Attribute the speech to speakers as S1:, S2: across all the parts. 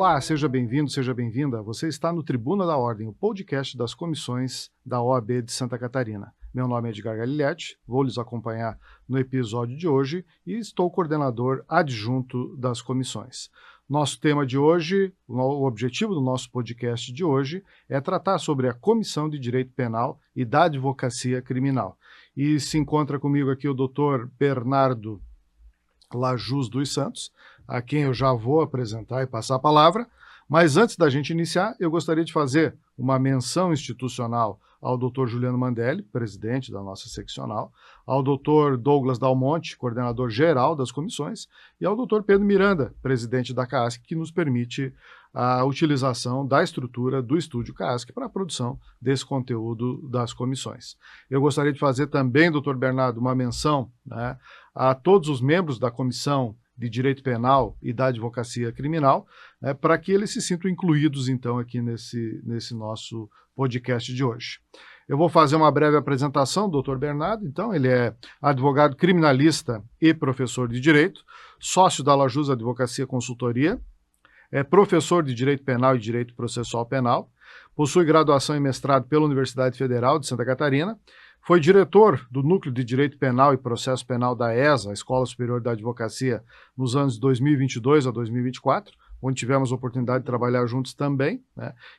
S1: Olá, seja bem-vindo, seja bem-vinda. Você está no Tribuna da Ordem, o podcast das comissões da OAB de Santa Catarina. Meu nome é Edgar Galiletti, vou lhes acompanhar no episódio de hoje e estou coordenador adjunto das comissões. Nosso tema de hoje, o objetivo do nosso podcast de hoje é tratar sobre a Comissão de Direito Penal e da Advocacia Criminal. E se encontra comigo aqui o Dr. Bernardo Lajus dos Santos, a quem eu já vou apresentar e passar a palavra, mas antes da gente iniciar, eu gostaria de fazer uma menção institucional ao Dr. Juliano Mandelli, presidente da nossa seccional, ao Dr. Douglas Dalmonte, coordenador geral das comissões, e ao Dr. Pedro Miranda, presidente da CAASC, que nos permite a utilização da estrutura do estúdio CAASC para a produção desse conteúdo das comissões. Eu gostaria de fazer também, Dr. Bernardo, uma menção, a todos os membros da Comissão de Direito Penal e da Advocacia Criminal, para que eles se sintam incluídos, então, aqui nesse nosso podcast de hoje. Eu vou fazer uma breve apresentação do Dr. Bernardo. Então, ele é advogado criminalista e professor de Direito, sócio da Lajus Advocacia Consultoria, é professor de Direito Penal e Direito Processual Penal, possui graduação e mestrado pela Universidade Federal de Santa Catarina, foi diretor do Núcleo de Direito Penal e Processo Penal da ESA, Escola Superior da Advocacia, nos anos de 2022 a 2024, onde tivemos a oportunidade de trabalhar juntos também,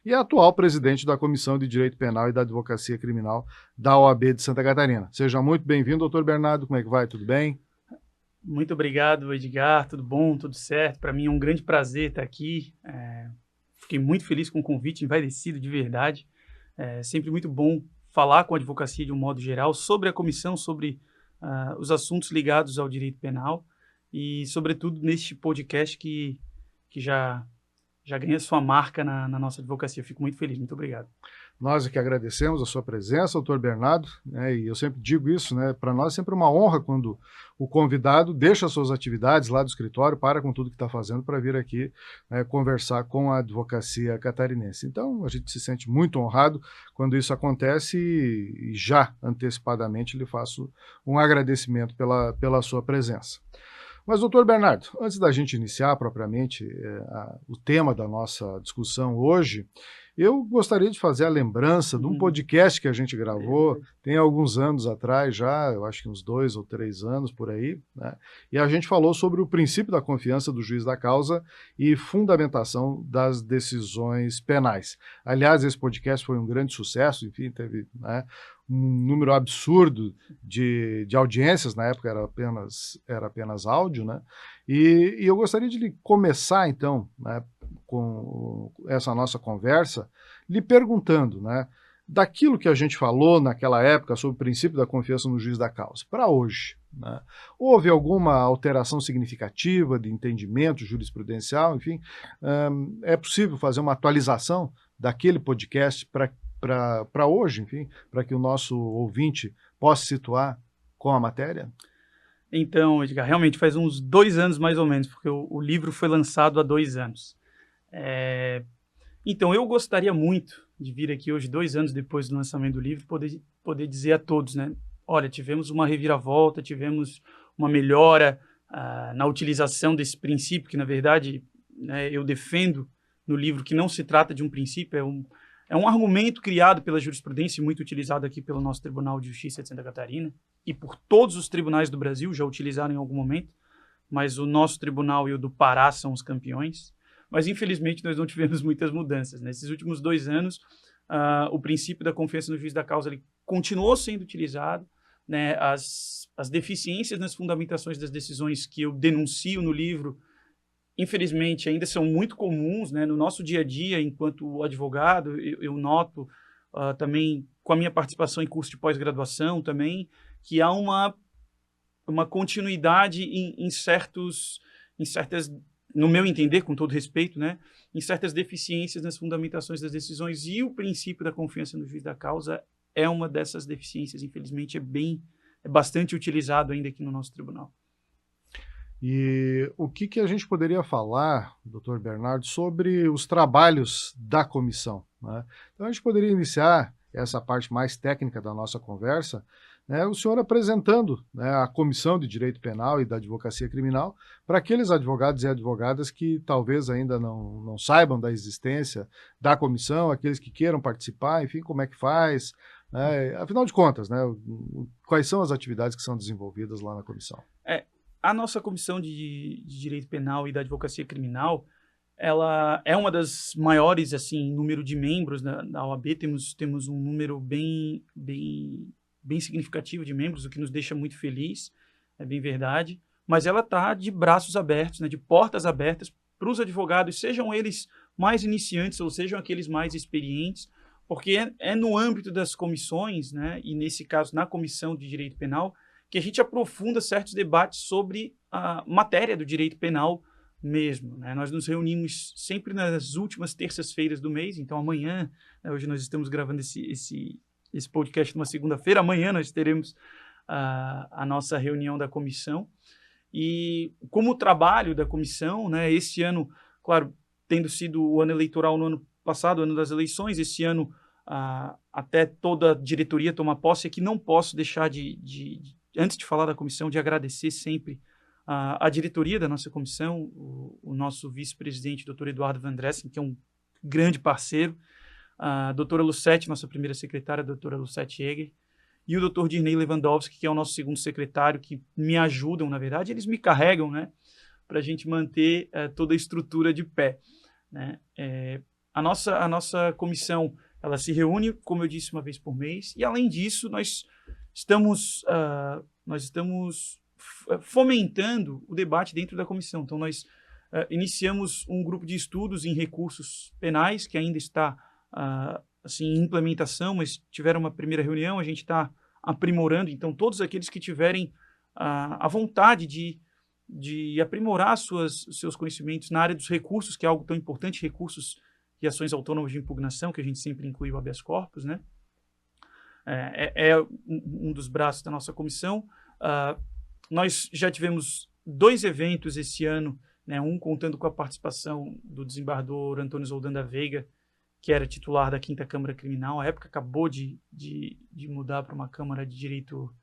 S1: e é atual presidente da Comissão de Direito Penal e da Advocacia Criminal da OAB de Santa Catarina. Seja muito bem-vindo, doutor Bernardo, como é que vai? Tudo bem?
S2: Muito obrigado, Edgar, tudo bom, tudo certo? Para mim é um grande prazer estar aqui, fiquei muito feliz com o convite, envaidecido de verdade, é sempre muito bom falar com a advocacia de um modo geral, sobre a comissão, sobre os assuntos ligados ao direito penal e, sobretudo, neste podcast que já ganha sua marca na nossa advocacia. Eu fico muito feliz, muito obrigado.
S1: Nós é que agradecemos a sua presença, doutor Bernardo, e eu sempre digo isso, para nós é sempre uma honra quando o convidado deixa suas atividades lá do escritório, para com tudo que está fazendo para vir aqui conversar com a advocacia catarinense. Então, a gente se sente muito honrado quando isso acontece e já antecipadamente lhe faço um agradecimento pela sua presença. Mas, doutor Bernardo, antes da gente iniciar propriamente o tema da nossa discussão hoje, eu gostaria de fazer a lembrança de um podcast que a gente gravou, tem alguns anos atrás já, eu acho que uns 2 ou 3 anos por aí, e a gente falou sobre o princípio da confiança do juiz da causa e fundamentação das decisões penais. Aliás, esse podcast foi um grande sucesso, enfim, teve um número absurdo de audiências, na época era apenas áudio, e eu gostaria de começar, então, com essa nossa conversa, lhe perguntando, daquilo que a gente falou naquela época sobre o princípio da confiança no juiz da causa, para hoje, houve alguma alteração significativa de entendimento jurisprudencial, enfim, é possível fazer uma atualização daquele podcast para hoje, enfim, para que o nosso ouvinte possa se situar com a matéria?
S2: Então, Edgar, realmente faz uns 2 anos mais ou menos, porque o livro foi lançado há 2 anos. Então, eu gostaria muito de vir aqui hoje, 2 anos depois do lançamento do livro, poder dizer a todos, olha, tivemos uma reviravolta, tivemos uma melhora na utilização desse princípio, que na verdade eu defendo no livro que não se trata de um princípio, é um argumento criado pela jurisprudência e muito utilizado aqui pelo nosso Tribunal de Justiça de Santa Catarina e por todos os tribunais do Brasil, já utilizaram em algum momento, mas o nosso tribunal e o do Pará são os campeões. Mas, infelizmente, nós não tivemos muitas mudanças. Nesses últimos 2 anos, o princípio da confiança no juiz da causa ele continuou sendo utilizado. As deficiências nas fundamentações das decisões que eu denuncio no livro, infelizmente, ainda são muito comuns, no nosso dia a dia, enquanto advogado. Eu noto também, com a minha participação em curso de pós-graduação também, que há uma continuidade em certas, no meu entender, com todo respeito, em certas deficiências nas fundamentações das decisões, e o princípio da confiança no juiz da causa é uma dessas deficiências. Infelizmente, é bastante utilizado ainda aqui no nosso tribunal.
S1: E o que a gente poderia falar, doutor Bernardo, sobre os trabalhos da comissão? Então, a gente poderia iniciar essa parte mais técnica da nossa conversa, né, o senhor apresentando, né, a Comissão de Direito Penal e da Advocacia Criminal para aqueles advogados e advogadas que talvez ainda não saibam da existência da comissão, aqueles que queiram participar, enfim, como é que faz, né, afinal de contas, né, quais são as atividades que são desenvolvidas lá na comissão?
S2: A nossa Comissão de Direito Penal e da Advocacia Criminal, ela é uma das maiores, assim, número de membros da OAB. Temos um número bem significativo de membros, o que nos deixa muito feliz, é bem verdade, mas ela está de braços abertos, né, de portas abertas para os advogados, sejam eles mais iniciantes ou sejam aqueles mais experientes, porque é no âmbito das comissões, né, e nesse caso na Comissão de Direito Penal, que a gente aprofunda certos debates sobre a matéria do direito penal mesmo, né? Nós nos reunimos sempre nas últimas terças-feiras do mês, então amanhã, né, hoje nós estamos gravando esse podcast numa segunda-feira, amanhã nós teremos a nossa reunião da comissão. E como o trabalho da comissão, né, esse ano, claro, tendo sido o ano eleitoral no ano passado, o ano das eleições, esse ano até toda a diretoria toma posse, aqui não posso deixar antes de falar da comissão, de agradecer sempre a diretoria da nossa comissão, o nosso vice-presidente, doutor Eduardo Van Dressen, que é um grande parceiro, a doutora Lucete, nossa primeira secretária, a doutora Lucete Eger, e o doutor Dirney Lewandowski, que é o nosso segundo secretário, que me ajudam, na verdade, eles me carregam, né, para a gente manter toda a estrutura de pé, né. A nossa comissão, ela se reúne, como eu disse, uma vez por mês, e além disso, nós estamos fomentando o debate dentro da comissão. Então, nós iniciamos um grupo de estudos em recursos penais, que ainda está assim, em implementação, mas tiveram uma primeira reunião, a gente está aprimorando. Então, todos aqueles que tiverem a vontade de aprimorar seus conhecimentos na área dos recursos, que é algo tão importante, recursos e ações autônomas de impugnação, que a gente sempre inclui o habeas corpus, né? É um dos braços da nossa comissão. Nós já tivemos 2 eventos esse ano, né, um contando com a participação do desembargador Antônio Zoldan da Veiga, que era titular da 5ª Câmara Criminal, à época acabou de mudar para uma Câmara de Direito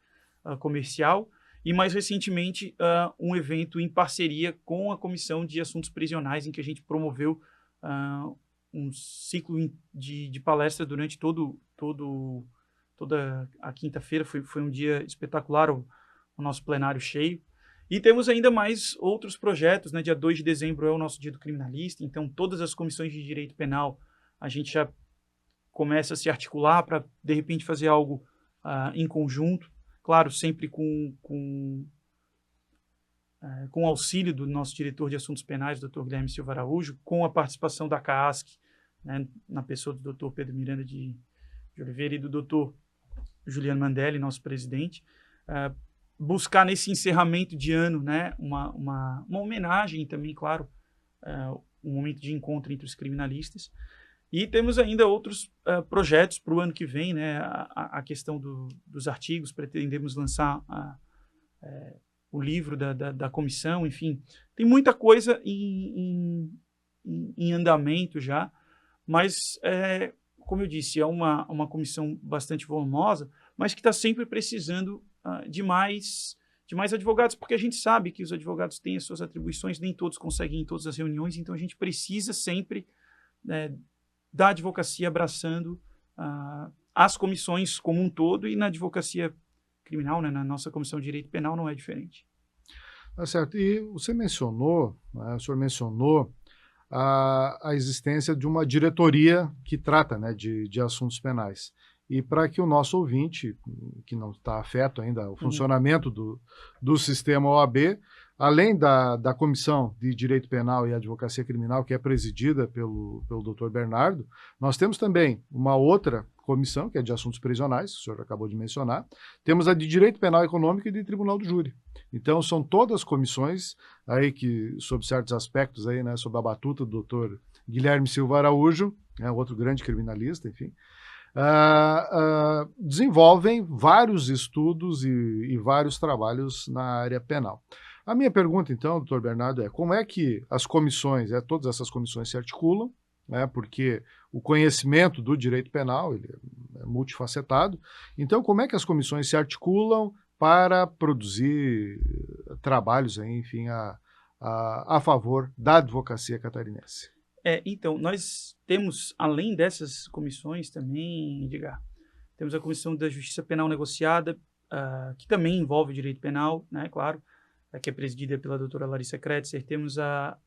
S2: Comercial, e mais recentemente um evento em parceria com a Comissão de Assuntos Prisionais, em que a gente promoveu um ciclo de palestra durante toda a quinta-feira. Foi um dia espetacular, o nosso plenário cheio. E temos ainda mais outros projetos, né? Dia 2 de dezembro é o nosso dia do criminalista, então todas as comissões de direito penal a gente já começa a se articular para, de repente, fazer algo em conjunto, claro, sempre com o auxílio do nosso diretor de assuntos penais, Dr. Guilherme Silva Araújo, com a participação da CAASC, né, na pessoa do Dr. Pedro Miranda de Oliveira e do Dr. Juliano Mandelli, nosso presidente, buscar nesse encerramento de ano, né, uma homenagem também, claro, um momento de encontro entre os criminalistas. E temos ainda outros projetos para o ano que vem, né, a questão dos artigos, pretendemos lançar o livro da comissão, enfim, tem muita coisa em andamento já, mas, como eu disse, é uma comissão bastante volumosa, mas que está sempre precisando de mais advogados, porque a gente sabe que os advogados têm as suas atribuições, nem todos conseguem ir em todas as reuniões, então a gente precisa sempre da advocacia abraçando as comissões como um todo, e na advocacia criminal, né, na nossa Comissão de Direito Penal, não é diferente.
S1: Tá certo. E você mencionou, né, o senhor mencionou a existência de uma diretoria que trata, né, de assuntos penais. E para que o nosso ouvinte, que não está afeto ainda ao funcionamento do sistema OAB, além da Comissão de Direito Penal e Advocacia Criminal, que é presidida pelo Dr. Bernardo, nós temos também uma outra comissão, que é de assuntos prisionais, que o senhor acabou de mencionar. Temos a de Direito Penal Econômico e de Tribunal do Júri. Então, são todas comissões aí que, sob certos aspectos, aí, né, sob a batuta do Dr. Guilherme Silva Araújo, outro grande criminalista, enfim, desenvolvem vários estudos e vários trabalhos na área penal. A minha pergunta, então, doutor Bernardo, como é que as comissões, todas essas comissões se articulam, né, porque o conhecimento do direito penal ele é multifacetado. Então, como é que as comissões se articulam para produzir trabalhos, aí, enfim, a favor da advocacia catarinense?
S2: Então, nós temos, além dessas comissões também, Edgar, temos a Comissão da Justiça Penal Negociada, que também envolve o direito penal, né, claro, que é presidida pela doutora Larissa Kretzer. Temos a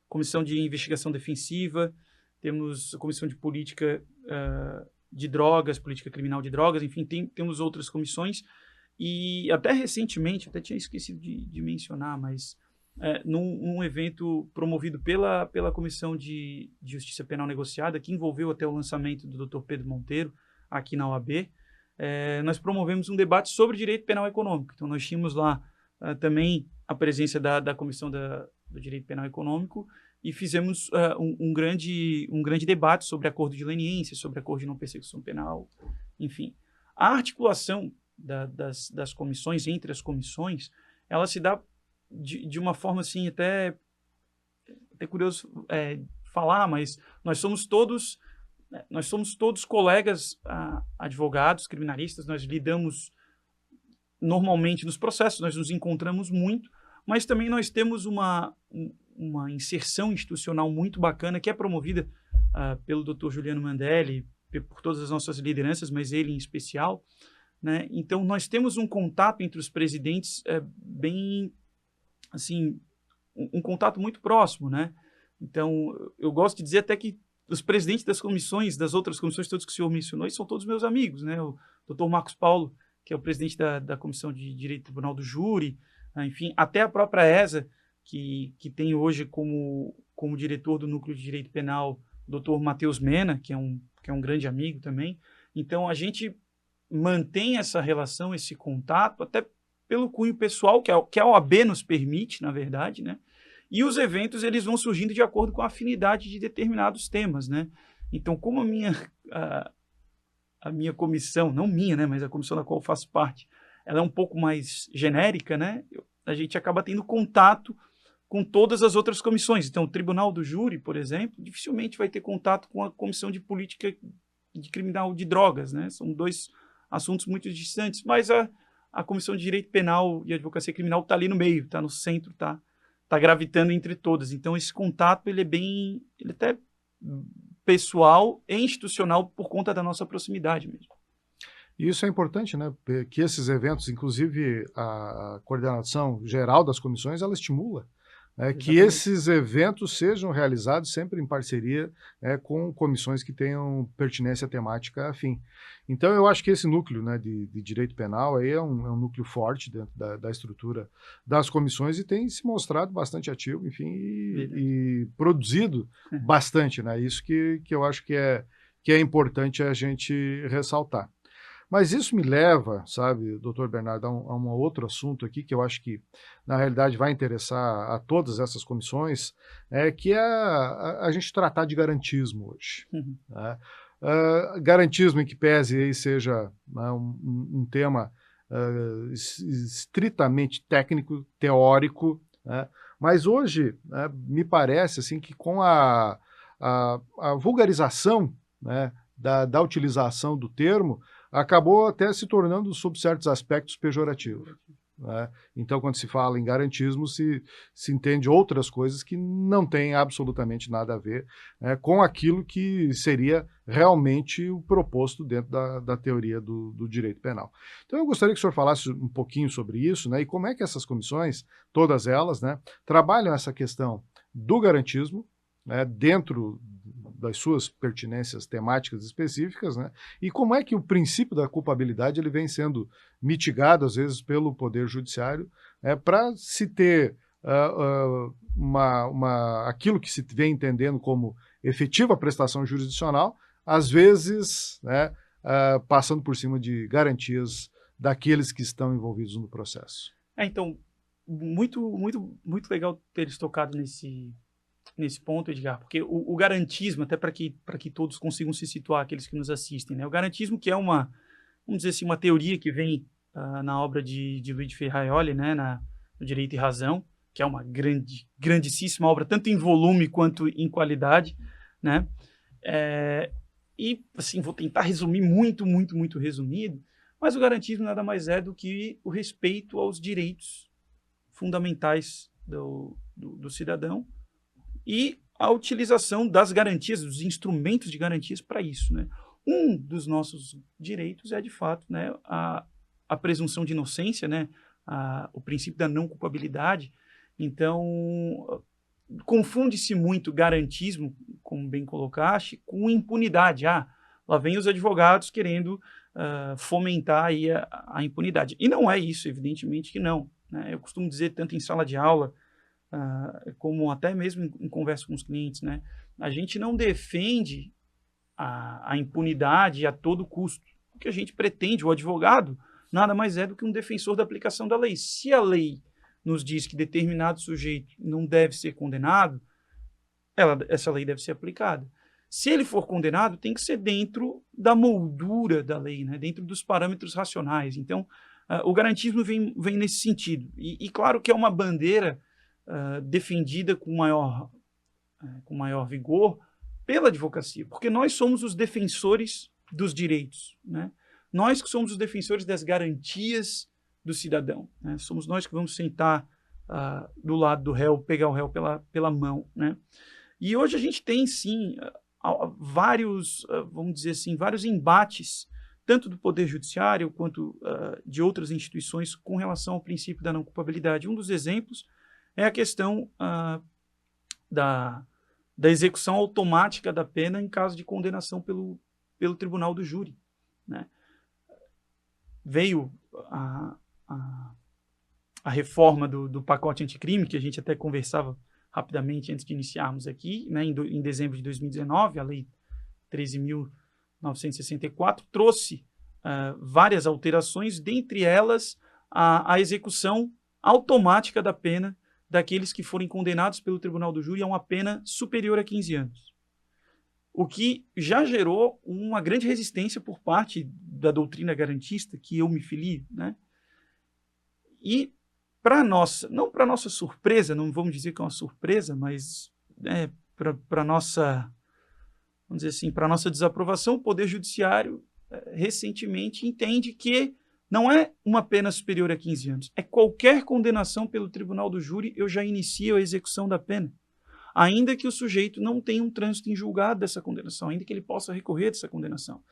S2: Comissão de Investigação Defensiva, temos a Comissão de Política de Drogas, Política Criminal de Drogas, enfim, temos outras comissões. E até recentemente, até tinha esquecido de mencionar, mas num evento promovido pela Comissão de Justiça Penal Negociada, que envolveu até o lançamento do Dr. Pedro Monteiro, aqui na OAB, nós promovemos um debate sobre direito penal econômico. Então, nós tínhamos lá também a presença da Comissão do Direito Penal Econômico e fizemos um grande debate sobre acordo de leniência, sobre acordo de não persecução penal, enfim. A articulação das comissões, entre as comissões, ela se dá de uma forma, assim, até curioso falar, mas nós somos todos colegas advogados, criminalistas, nós lidamos normalmente nos processos, nós nos encontramos muito, mas também nós temos uma inserção institucional muito bacana, que é promovida pelo Dr. Juliano Mandelli, por todas as nossas lideranças, mas ele em especial, né? Então, nós temos um contato entre os presidentes bem, assim, um contato muito próximo, né? Então, eu gosto de dizer até que os presidentes das comissões, das outras comissões, todos que o senhor mencionou, são todos meus amigos, né? O Dr. Marcos Paulo, que é o presidente da Comissão de Direito Tribunal do Júri, enfim, até a própria ESA, que tem hoje como diretor do Núcleo de Direito Penal o Dr. Matheus Mena, que é um grande amigo também. Então, a gente mantém essa relação, esse contato, até pelo cunho pessoal, que a OAB nos permite, na verdade, né? E os eventos, eles vão surgindo de acordo com a afinidade de determinados temas, né? Então, como a minha comissão, não minha, né, mas a comissão da qual eu faço parte, ela é um pouco mais genérica, né? A gente acaba tendo contato com todas as outras comissões. Então, o Tribunal do Júri, por exemplo, dificilmente vai ter contato com a Comissão de Política de Criminal de Drogas, né? São dois assuntos muito distantes, mas a Comissão de Direito Penal e Advocacia Criminal está ali no meio, está no centro, está gravitando entre todas. Então, esse contato ele é até pessoal e institucional por conta da nossa proximidade mesmo.
S1: E isso é importante, né? Que esses eventos, inclusive a coordenação geral das comissões, ela estimula que esses eventos sejam realizados sempre em parceria com comissões que tenham pertinência temática afim. Então, eu acho que esse núcleo, né, de direito penal aí é um núcleo forte dentro da estrutura das comissões e tem se mostrado bastante ativo, enfim, e produzido bastante, né? Isso que eu acho que é importante a gente ressaltar. Mas isso me leva, sabe, doutor Bernardo, a um outro assunto aqui que eu acho que, na realidade, vai interessar a todas essas comissões, que é a gente tratar de garantismo hoje. Né? Garantismo em que pese aí seja um tema estritamente técnico, teórico, né? Mas hoje, me parece assim, que com a vulgarização, né, da utilização do termo, acabou até se tornando, sob certos aspectos, pejorativo. Né? Então, quando se fala em garantismo, se entende outras coisas que não têm absolutamente nada a ver com aquilo que seria realmente o proposto dentro da teoria do direito penal. Então, eu gostaria que o senhor falasse um pouquinho sobre isso, né, e como é que essas comissões, todas elas, né, trabalham essa questão do garantismo, dentro das suas pertinências temáticas específicas, né? E como é que o princípio da culpabilidade ele vem sendo mitigado, às vezes, pelo Poder Judiciário, para se ter aquilo que se vem entendendo como efetiva prestação jurisdicional, às vezes, né, passando por cima de garantias daqueles que estão envolvidos no processo.
S2: Então, muito, muito, muito legal ter eles tocado nesse ponto, Edgar, porque o garantismo, até para que todos consigam se situar, aqueles que nos assistem, né? O garantismo, que é vamos dizer assim, uma teoria que vem na obra de Luigi Ferraioli, né, no Direito e Razão, que é uma grandíssima obra, tanto em volume quanto em qualidade, né? E, assim, vou tentar resumir muito resumido, mas o garantismo nada mais é do que o respeito aos direitos fundamentais do cidadão e a utilização das garantias, dos instrumentos de garantias para isso, né? Um dos nossos direitos é, de fato, né, a presunção de inocência, né, o princípio da não culpabilidade. Então, confunde-se muito garantismo, como bem colocaste, com impunidade. Lá vem os advogados querendo fomentar aí a impunidade. E não é isso, evidentemente que não, né? Eu costumo dizer, tanto em sala de aula, como até mesmo em conversa com os clientes, né? A gente não defende a impunidade a todo custo. O que a gente pretende, o advogado, nada mais é do que um defensor da aplicação da lei. Se a lei nos diz que determinado sujeito não deve ser condenado, essa lei deve ser aplicada. Se ele for condenado, tem que ser dentro da moldura da lei, né? Dentro dos parâmetros racionais. Então, o garantismo vem nesse sentido. E claro que é uma bandeira defendida com maior vigor pela advocacia, porque nós somos os defensores dos direitos, né? Nós que somos os defensores das garantias do cidadão, né? Somos nós que vamos sentar do lado do réu, pegar o réu pela mão, né? E hoje a gente tem, sim, vários, vamos dizer assim, vários embates, tanto do Poder Judiciário quanto de outras instituições com relação ao princípio da não culpabilidade. Um dos exemplos é a questão da execução automática da pena em caso de condenação pelo tribunal do júri, né? Veio a reforma do pacote anticrime, que a gente até conversava rapidamente antes de iniciarmos aqui, né, em dezembro de 2019, a Lei 13.964 trouxe várias alterações, dentre elas a execução automática da pena daqueles que forem condenados pelo tribunal do júri a uma pena superior a 15 anos. O que já gerou uma grande resistência por parte da doutrina garantista, que eu me filio, né? E não para nossa surpresa, não vamos dizer que é uma surpresa, mas para nossa, vamos dizer assim, para nossa desaprovação, o Poder Judiciário recentemente entende que não é uma pena superior a 15 anos, é qualquer condenação pelo tribunal do júri, eu já inicio a execução da pena, ainda que o sujeito não tenha um trânsito em julgado dessa condenação, ainda que ele possa recorrer dessa condenação.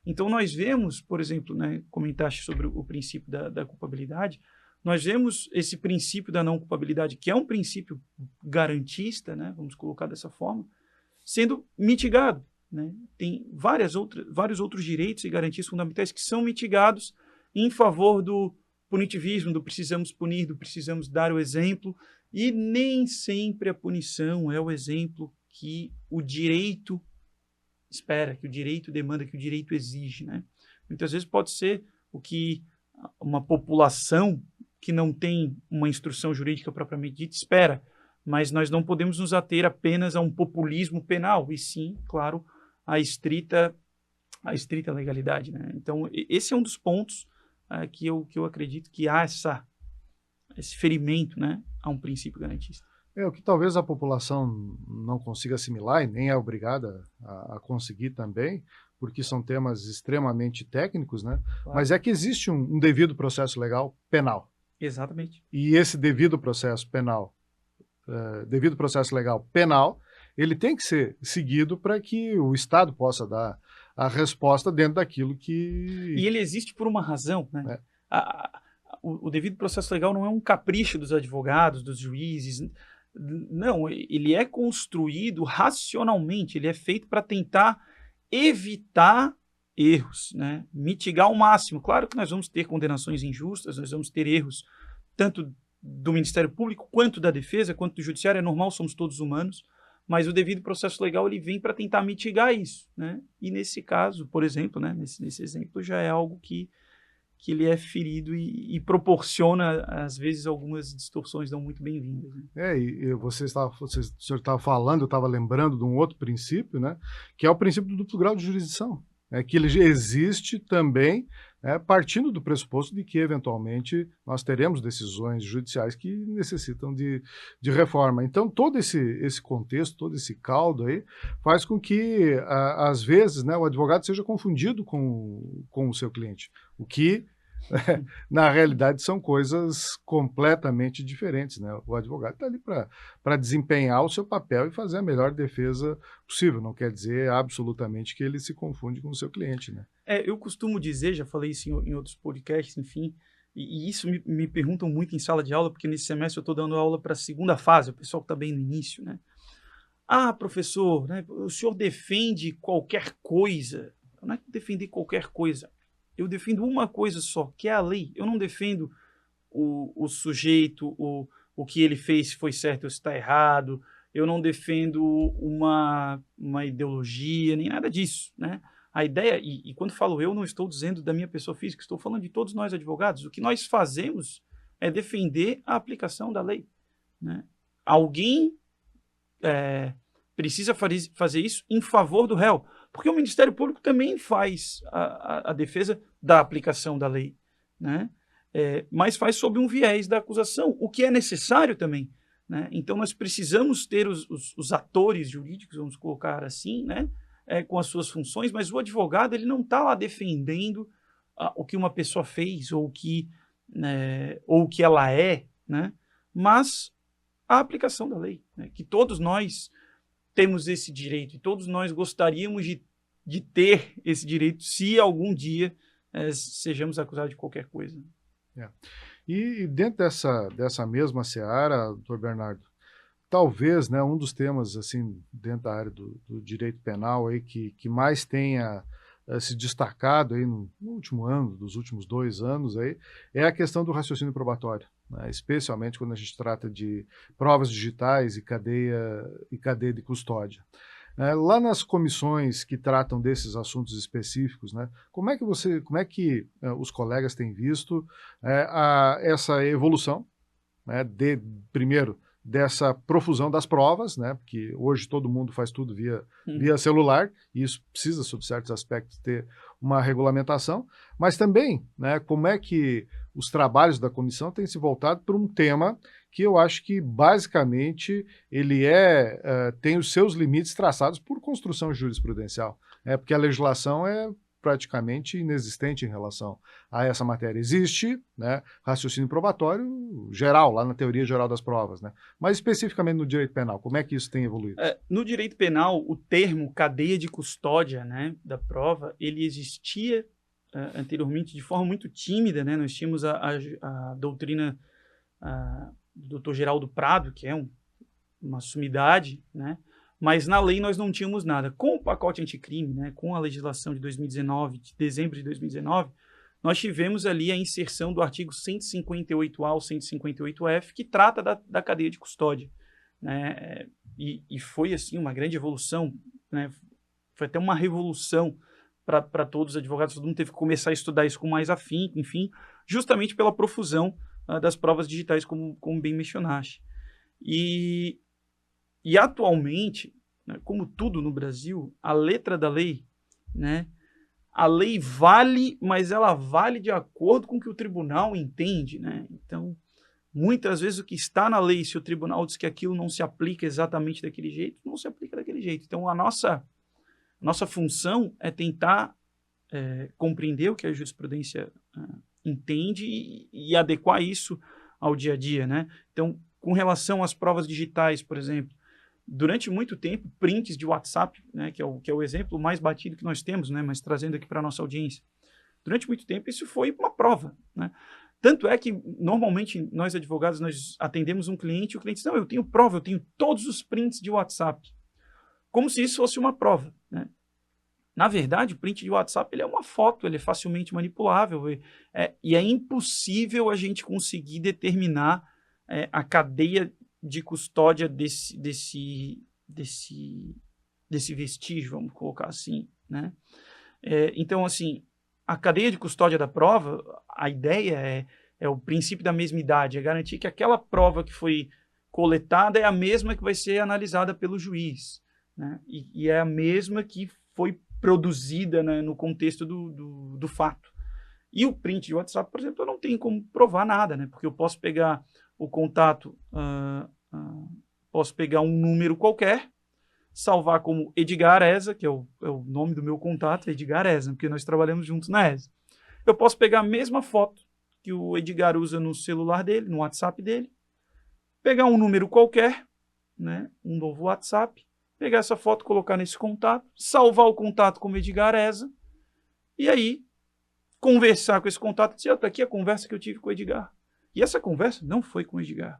S2: Então nós vemos, por exemplo, né, comentaste sobre o princípio da culpabilidade, nós vemos esse princípio da não culpabilidade, que é um princípio garantista, né, vamos colocar dessa forma, sendo mitigado, né? Tem vários outros direitos e garantias fundamentais que são mitigados em favor do punitivismo, do precisamos punir, do precisamos dar o exemplo, e nem sempre a punição é o exemplo que o direito espera, que o direito demanda, que o direito exige, né? Muitas vezes pode ser o que uma população que não tem uma instrução jurídica propriamente dita espera, mas nós não podemos nos ater apenas a um populismo penal, e sim, claro, a estrita legalidade, né? Então, esse é um dos pontos que eu acredito que há esse ferimento, né, a um princípio garantista.
S1: O que talvez a população não consiga assimilar e nem é obrigada a conseguir também, porque são temas extremamente técnicos, né? Claro. Mas é que existe um devido processo legal penal.
S2: Exatamente.
S1: E esse devido processo legal penal, ele tem que ser seguido para que o Estado possa dar a resposta dentro daquilo que...
S2: E ele existe por uma razão, né? O devido processo legal não é um capricho dos advogados, dos juízes. Não, ele é construído racionalmente, ele é feito para tentar evitar erros, né? Mitigar ao máximo. Claro que nós vamos ter condenações injustas, nós vamos ter erros tanto do Ministério Público, quanto da Defesa, quanto do Judiciário, é normal, somos todos humanos, mas o devido processo legal ele vem para tentar mitigar isso, né? E nesse caso, por exemplo, né, nesse exemplo, já é algo que ele é ferido e proporciona, às vezes, algumas distorções não muito bem-vindas, né?
S1: O senhor estava falando, eu estava lembrando de um outro princípio, né, que é o princípio do duplo grau de jurisdição. que ele existe também, partindo do pressuposto de que, eventualmente, nós teremos decisões judiciais que necessitam de reforma. Então, todo esse contexto, todo esse caldo aí, faz com que, às vezes, né, o advogado seja confundido com o seu cliente, o que, na realidade, são coisas completamente diferentes, né? O advogado está ali para desempenhar o seu papel e fazer a melhor defesa possível. Não quer dizer absolutamente que ele se confunde com o seu cliente, né?
S2: Eu costumo dizer, já falei isso em outros podcasts, enfim, e isso me perguntam muito em sala de aula, porque nesse semestre eu estou dando aula para a segunda fase, o pessoal que está bem no início, né? Ah, professor, né, o senhor defende qualquer coisa. Não é que defender qualquer coisa. Eu defendo uma coisa só, que é a lei. Eu não defendo o sujeito, o que ele fez, se foi certo ou se está errado. Eu não defendo uma ideologia, nem nada disso, né? A ideia, e quando falo eu, não estou dizendo da minha pessoa física, estou falando de todos nós advogados. O que nós fazemos é defender a aplicação da lei, né? Alguém precisa fazer isso em favor do réu, porque o Ministério Público também faz a defesa da aplicação da lei, né? Mas faz sob um viés da acusação, o que é necessário também, né? Então nós precisamos ter os atores jurídicos, vamos colocar assim, né? Com as suas funções, mas o advogado ele não está lá defendendo o que uma pessoa fez ou o que ela é, né? Mas a aplicação da lei, né? Que todos nós temos esse direito e todos nós gostaríamos de ter esse direito se algum dia sejamos acusados de qualquer coisa.
S1: E dentro dessa mesma seara, doutor Bernardo, talvez, né, um dos temas assim, dentro da área do direito penal aí, que mais tenha se destacado aí no último ano, dos últimos 2 anos, aí, é a questão do raciocínio probatório, né, especialmente quando a gente trata de provas digitais e cadeia de custódia. Lá nas comissões que tratam desses assuntos específicos, né, como é que os colegas têm visto essa evolução, né, primeiro, dessa profusão das provas, né, porque hoje todo mundo faz tudo via celular, e isso precisa, sob certos aspectos, ter uma regulamentação, mas também, né, como é que os trabalhos da comissão têm se voltado para um tema que eu acho que, basicamente, ele tem os seus limites traçados por construção jurisprudencial, porque a legislação é praticamente inexistente em relação a essa matéria. Existe, né, raciocínio probatório geral, lá na teoria geral das provas, né? Mas especificamente no direito penal, como é que isso tem evoluído?
S2: No direito penal, o termo cadeia de custódia, né, da prova, ele existia anteriormente de forma muito tímida, né? Nós tínhamos a doutrina do Dr. Geraldo Prado, que é uma sumidade, né? Mas na lei nós não tínhamos nada. Com o pacote anticrime, né, com a legislação de 2019, de dezembro de 2019, nós tivemos ali a inserção do artigo 158A ao 158F, que trata da cadeia de custódia, né? E foi, assim, uma grande evolução, né? Foi até uma revolução para todos os advogados, todo mundo teve que começar a estudar isso com mais afinco, enfim, justamente pela profusão das provas digitais, como bem mencionaste. E atualmente, né, como tudo no Brasil, a letra da lei, né, a lei vale, mas ela vale de acordo com o que o tribunal entende, né? Então, muitas vezes o que está na lei, se o tribunal diz que aquilo não se aplica exatamente daquele jeito, não se aplica daquele jeito. Então, a nossa função é tentar compreender o que a jurisprudência entende e adequar isso ao dia a dia, né? Então, com relação às provas digitais, por exemplo, durante muito tempo, prints de WhatsApp, né, que é o exemplo mais batido que nós temos, né, mas trazendo aqui para a nossa audiência, durante muito tempo isso foi uma prova, né? Tanto é que, normalmente, nós advogados, nós atendemos um cliente e o cliente diz, não, eu tenho prova, eu tenho todos os prints de WhatsApp, como se isso fosse uma prova, né? Na verdade, o print de WhatsApp ele é uma foto, ele é facilmente manipulável, e é impossível a gente conseguir determinar a cadeia de custódia desse vestígio, vamos colocar assim, né? Então, assim, a cadeia de custódia da prova, a ideia é o princípio da mesmidade, é garantir que aquela prova que foi coletada é a mesma que vai ser analisada pelo juiz, né? E é a mesma que foi produzida, né, no contexto do fato. E o print de WhatsApp, por exemplo, eu não tenho como provar nada, né? Porque eu posso pegar o contato, posso pegar um número qualquer, salvar como Edgar Eza, que é o nome do meu contato, Edgar Eza, porque nós trabalhamos juntos na Eza. Eu posso pegar a mesma foto que o Edgar usa no celular dele, no WhatsApp dele, pegar um número qualquer, né, um novo WhatsApp, pegar essa foto, colocar nesse contato, salvar o contato como Edgar Eza, e aí conversar com esse contato e dizer, tá aqui a conversa que eu tive com o Edgar. E essa conversa não foi com o Edgar,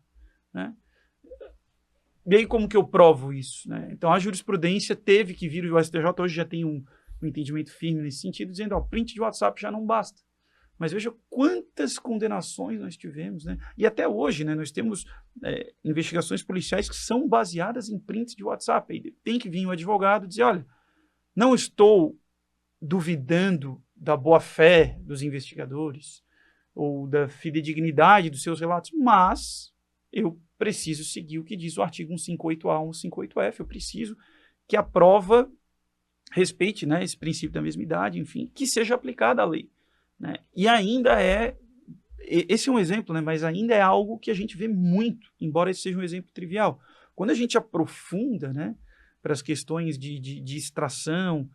S2: né? E aí como que eu provo isso, né? Então a jurisprudência teve que vir, o STJ hoje já tem um entendimento firme nesse sentido, dizendo, ó, print de WhatsApp já não basta. Mas veja quantas condenações nós tivemos, né? E até hoje, né, nós temos investigações policiais que são baseadas em prints de WhatsApp. Aí tem que vir o advogado e dizer, olha, não estou duvidando da boa-fé dos investigadores ou da fidedignidade dos seus relatos, mas eu preciso seguir o que diz o artigo 158A, 158F, eu preciso que a prova respeite, né, esse princípio da mesmidade, enfim, que seja aplicada à lei, né? E ainda esse é um exemplo, né, mas ainda é algo que a gente vê muito, embora esse seja um exemplo trivial. Quando a gente aprofunda, né, para as questões de extração,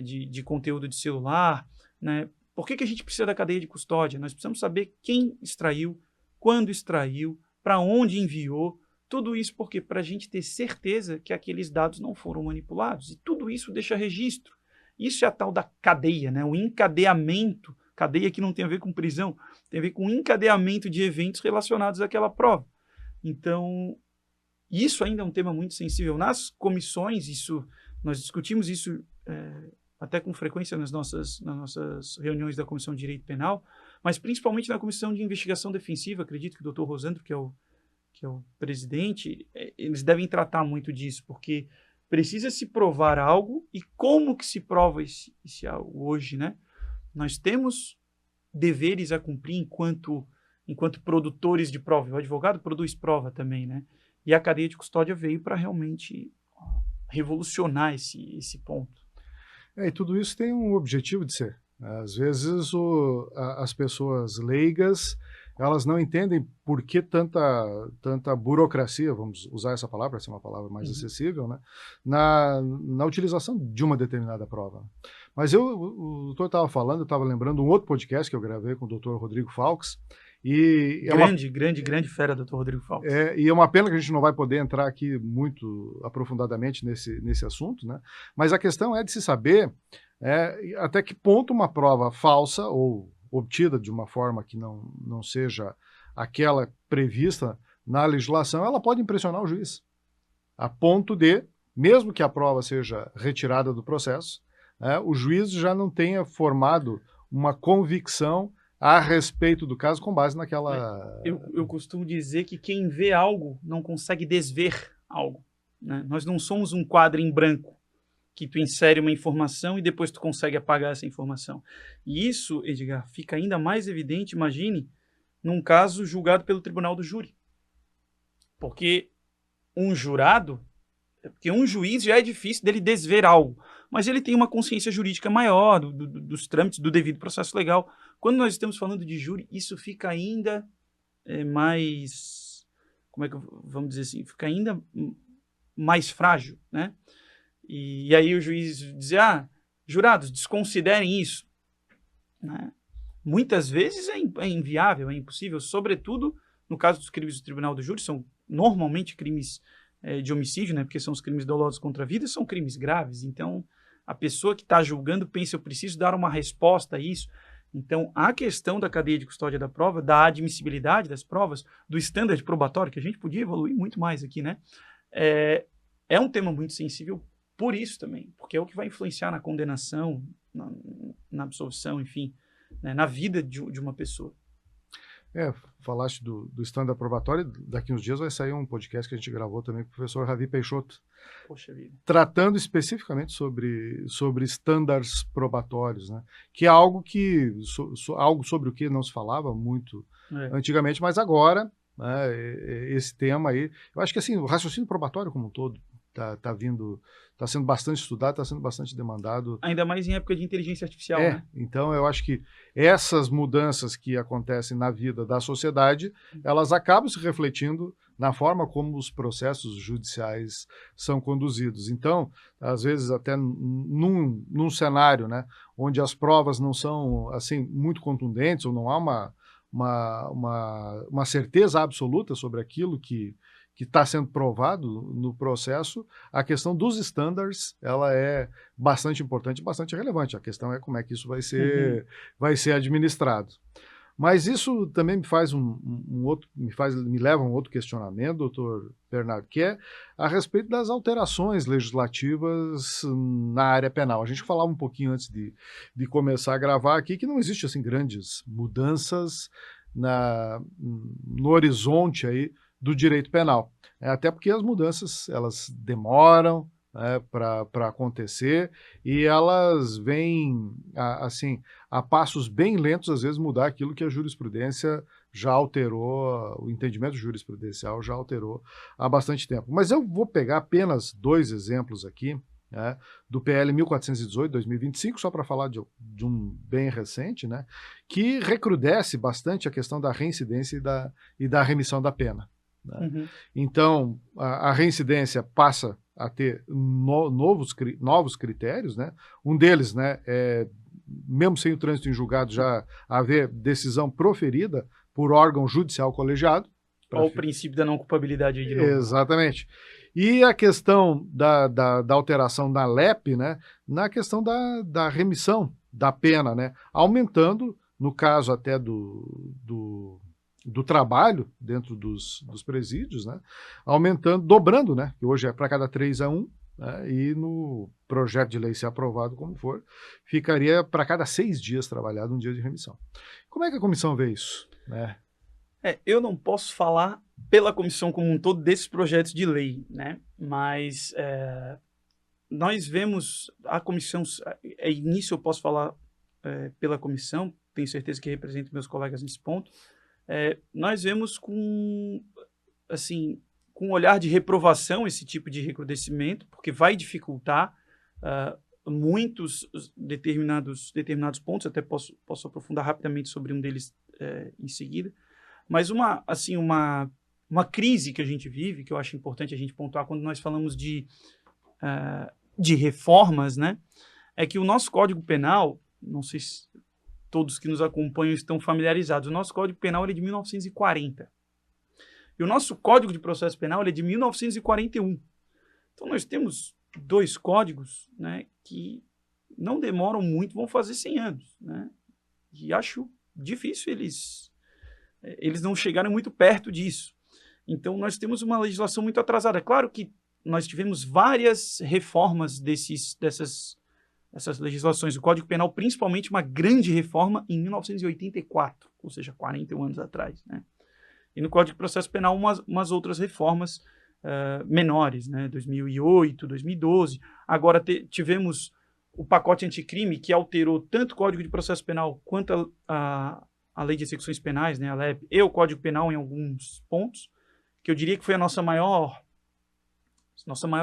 S2: de conteúdo de celular, né? Por que a gente precisa da cadeia de custódia? Nós precisamos saber quem extraiu, quando extraiu, para onde enviou, tudo isso porque para a gente ter certeza que aqueles dados não foram manipulados. E tudo isso deixa registro. Isso é a tal da cadeia, né? O encadeamento, cadeia que não tem a ver com prisão, tem a ver com encadeamento de eventos relacionados àquela prova. Então, isso ainda é um tema muito sensível. Nas comissões, nós discutimos isso até com frequência nas nossas reuniões da Comissão de Direito Penal, mas principalmente na Comissão de Investigação Defensiva. Acredito que o Dr. Rosandro, que é o presidente, eles devem tratar muito disso, porque precisa se provar algo, e como que se prova esse algo hoje, né? Nós temos deveres a cumprir enquanto produtores de prova. O advogado produz prova também, né? E a cadeia de custódia veio para realmente revolucionar esse ponto.
S1: E tudo isso tem um objetivo de ser. Às vezes as pessoas leigas, elas não entendem por que tanta burocracia, vamos usar essa palavra, essa é uma palavra mais acessível, né, na utilização de uma determinada prova. Mas o doutor estava falando, eu estava lembrando um outro podcast que eu gravei com o doutor Rodrigo Falques, e
S2: grande fera, doutor Rodrigo Falques.
S1: E é uma pena que a gente não vai poder entrar aqui muito aprofundadamente nesse assunto, né? Mas a questão é de se saber até que ponto uma prova falsa ou obtida de uma forma que não seja aquela prevista na legislação, ela pode impressionar o juiz, a ponto de, mesmo que a prova seja retirada do processo, o juiz já não tenha formado uma convicção a respeito do caso com base naquela...
S2: Eu costumo dizer que quem vê algo não consegue desver algo, né? Nós não somos um quadro em branco que tu insere uma informação e depois tu consegue apagar essa informação. E isso, Edgar, fica ainda mais evidente, imagine, num caso julgado pelo tribunal do júri. Porque um juiz já é difícil dele desver algo, mas ele tem uma consciência jurídica maior dos trâmites do devido processo legal. Quando nós estamos falando de júri, isso fica ainda mais, como é que vamos dizer assim, fica ainda mais frágil, né? E aí o juiz diz, jurados, desconsiderem isso, né? Muitas vezes é inviável, é impossível, sobretudo no caso dos crimes do tribunal do júri, são normalmente crimes de homicídio, né? Porque são os crimes dolosos contra a vida, são crimes graves. Então, a pessoa que está julgando pensa, eu preciso dar uma resposta a isso. Então, a questão da cadeia de custódia da prova, da admissibilidade das provas, do standard probatório, que a gente podia evoluir muito mais aqui, né? É um tema muito sensível por isso também, porque é o que vai influenciar na condenação, na absolvição, enfim, né? Na vida de uma pessoa.
S1: Falaste do standard probatório, daqui uns dias vai sair um podcast que a gente gravou também com o professor Ravi Peixoto.
S2: Poxa vida.
S1: Tratando especificamente sobre standards probatórios, né? Que é algo algo sobre o que não se falava muito antigamente, mas agora, né, esse tema aí, eu acho que assim, o raciocínio probatório como um todo está sendo bastante estudado, está sendo bastante demandado.
S2: Ainda mais em época de inteligência artificial, né?
S1: Então eu acho que essas mudanças que acontecem na vida da sociedade, elas acabam se refletindo na forma como os processos judiciais são conduzidos. Então, às vezes até num cenário, né, onde as provas não são assim muito contundentes, ou não há uma certeza absoluta sobre aquilo que está sendo provado no processo, a questão dos standards, ela é bastante importante e bastante relevante. A questão é como é que isso vai ser administrado. Mas isso também me leva a um outro questionamento, doutor Bernardo, que é a respeito das alterações legislativas na área penal. A gente falava um pouquinho antes de começar a gravar aqui que não existe assim grandes mudanças no horizonte aí do direito penal. Até porque as mudanças elas demoram, né, para acontecer, e elas vêm assim, a passos bem lentos, às vezes, mudar aquilo que a jurisprudência já alterou, o entendimento jurisprudencial já alterou há bastante tempo. Mas eu vou pegar apenas 2 exemplos aqui, né, do PL 1418/2025, só para falar de um bem recente, né, que recrudesce bastante a questão da reincidência e da remissão da pena. Né? Então, a reincidência passa a ter novos critérios, né? Um deles, né, é, mesmo sem o trânsito em julgado, já haver decisão proferida por órgão judicial colegiado.
S2: Olha o princípio da não culpabilidade aí de novo.
S1: Exatamente. E a questão da alteração na LEP, né, na questão da remissão da pena, né, aumentando, no caso até do trabalho dentro dos presídios, né, aumentando, dobrando, né, que hoje é para cada 3 a 1, né, e no projeto de lei, se aprovado como for, ficaria para cada 6 dias trabalhado um dia de remissão. Como é que a comissão vê isso? Né?
S2: Eu não posso falar pela comissão como um todo desses projetos de lei, né, mas nós vemos a comissão, nisso eu posso falar pela comissão, tenho certeza que represento meus colegas nesse ponto. Nós vemos com um olhar de reprovação esse tipo de recrudescimento, porque vai dificultar muitos determinados pontos, até posso aprofundar rapidamente sobre um deles em seguida, mas uma crise que a gente vive, que eu acho importante a gente pontuar quando nós falamos de reformas, né, é que o nosso Código Penal, não sei se todos que nos acompanham estão familiarizados. O nosso Código Penal é de 1940. E o nosso Código de Processo Penal é de 1941. Então, nós temos 2 códigos, né, que não demoram muito, vão fazer 100 anos. Né? E acho difícil eles não chegarem muito perto disso. Então, nós temos uma legislação muito atrasada. Claro que nós tivemos várias reformas dessas legislações. O Código Penal, principalmente, uma grande reforma em 1984, ou seja, 41 anos atrás. Né? E no Código de Processo Penal, umas outras reformas menores, né? 2008, 2012. Agora tivemos o pacote anticrime, que alterou tanto o Código de Processo Penal quanto a Lei de Execuções Penais, né? A LEP, e o Código Penal em alguns pontos, que eu diria que foi a nossa maior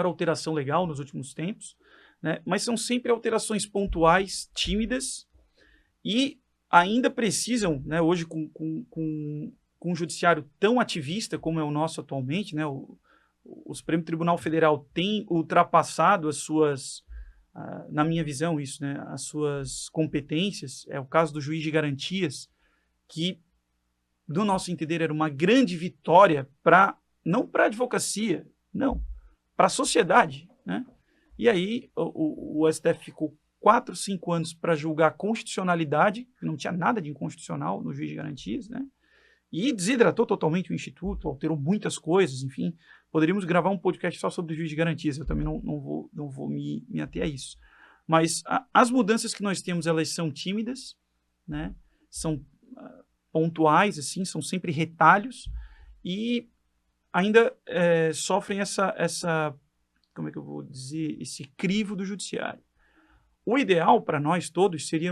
S2: alteração legal nos últimos tempos. Né? Mas são sempre alterações pontuais, tímidas, e ainda precisam, né, hoje com um judiciário tão ativista como é o nosso atualmente, né, o Supremo Tribunal Federal tem ultrapassado as suas, na minha visão isso, né, as suas competências. É o caso do juiz de garantias, que, do nosso entender, era uma grande vitória não para a advocacia, não, para a sociedade, né? E aí o STF ficou 4, 5 anos para julgar a constitucionalidade, não tinha nada de inconstitucional no juiz de garantias, né? E desidratou totalmente o Instituto, alterou muitas coisas, enfim. Poderíamos gravar um podcast só sobre o juiz de garantias, eu também não vou me ater a isso. Mas as mudanças que nós temos, elas são tímidas, né? São pontuais, assim, são sempre retalhos, e ainda sofrem como é que eu vou dizer, esse crivo do judiciário. O ideal para nós todos seria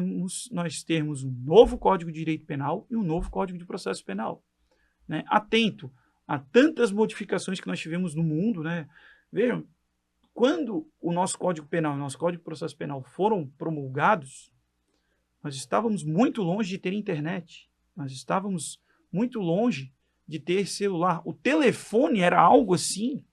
S2: nós termos um novo Código de Direito Penal e um novo Código de Processo Penal. Né? Atento a tantas modificações que nós tivemos no mundo, né? Vejam, quando o nosso Código Penal e o nosso Código de Processo Penal foram promulgados, nós estávamos muito longe de ter internet, nós estávamos muito longe de ter celular. O telefone era algo assim,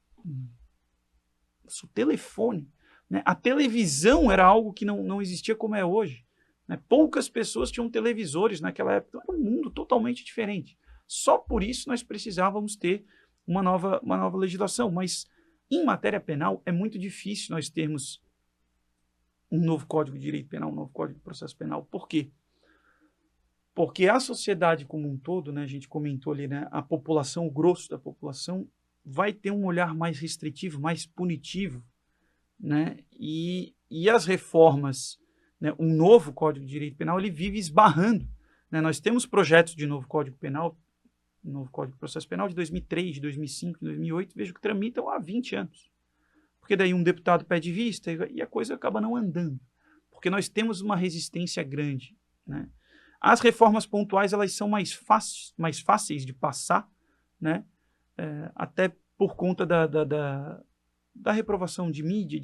S2: o telefone, né? A televisão era algo que não existia como é hoje, né? Poucas pessoas tinham televisores naquela época, era um mundo totalmente diferente. Só por isso nós precisávamos ter uma nova legislação, mas em matéria penal é muito difícil nós termos um novo Código de Direito Penal, um novo Código de Processo Penal. Por quê? Porque a sociedade como um todo, né, a gente comentou ali, né, a população, o grosso da população, vai ter um olhar mais restritivo, mais punitivo, né, e as reformas, né, um novo Código de Direito Penal, ele vive esbarrando, né? Nós temos projetos de novo Código Penal, novo Código de Processo Penal de 2003, de 2005, de 2008, vejo que tramitam há 20 anos. Porque daí um deputado pede vista e a coisa acaba não andando. Porque nós temos uma resistência grande, né? As reformas pontuais, elas são mais fáceis de passar, né? Até por conta da reprovação de mídia,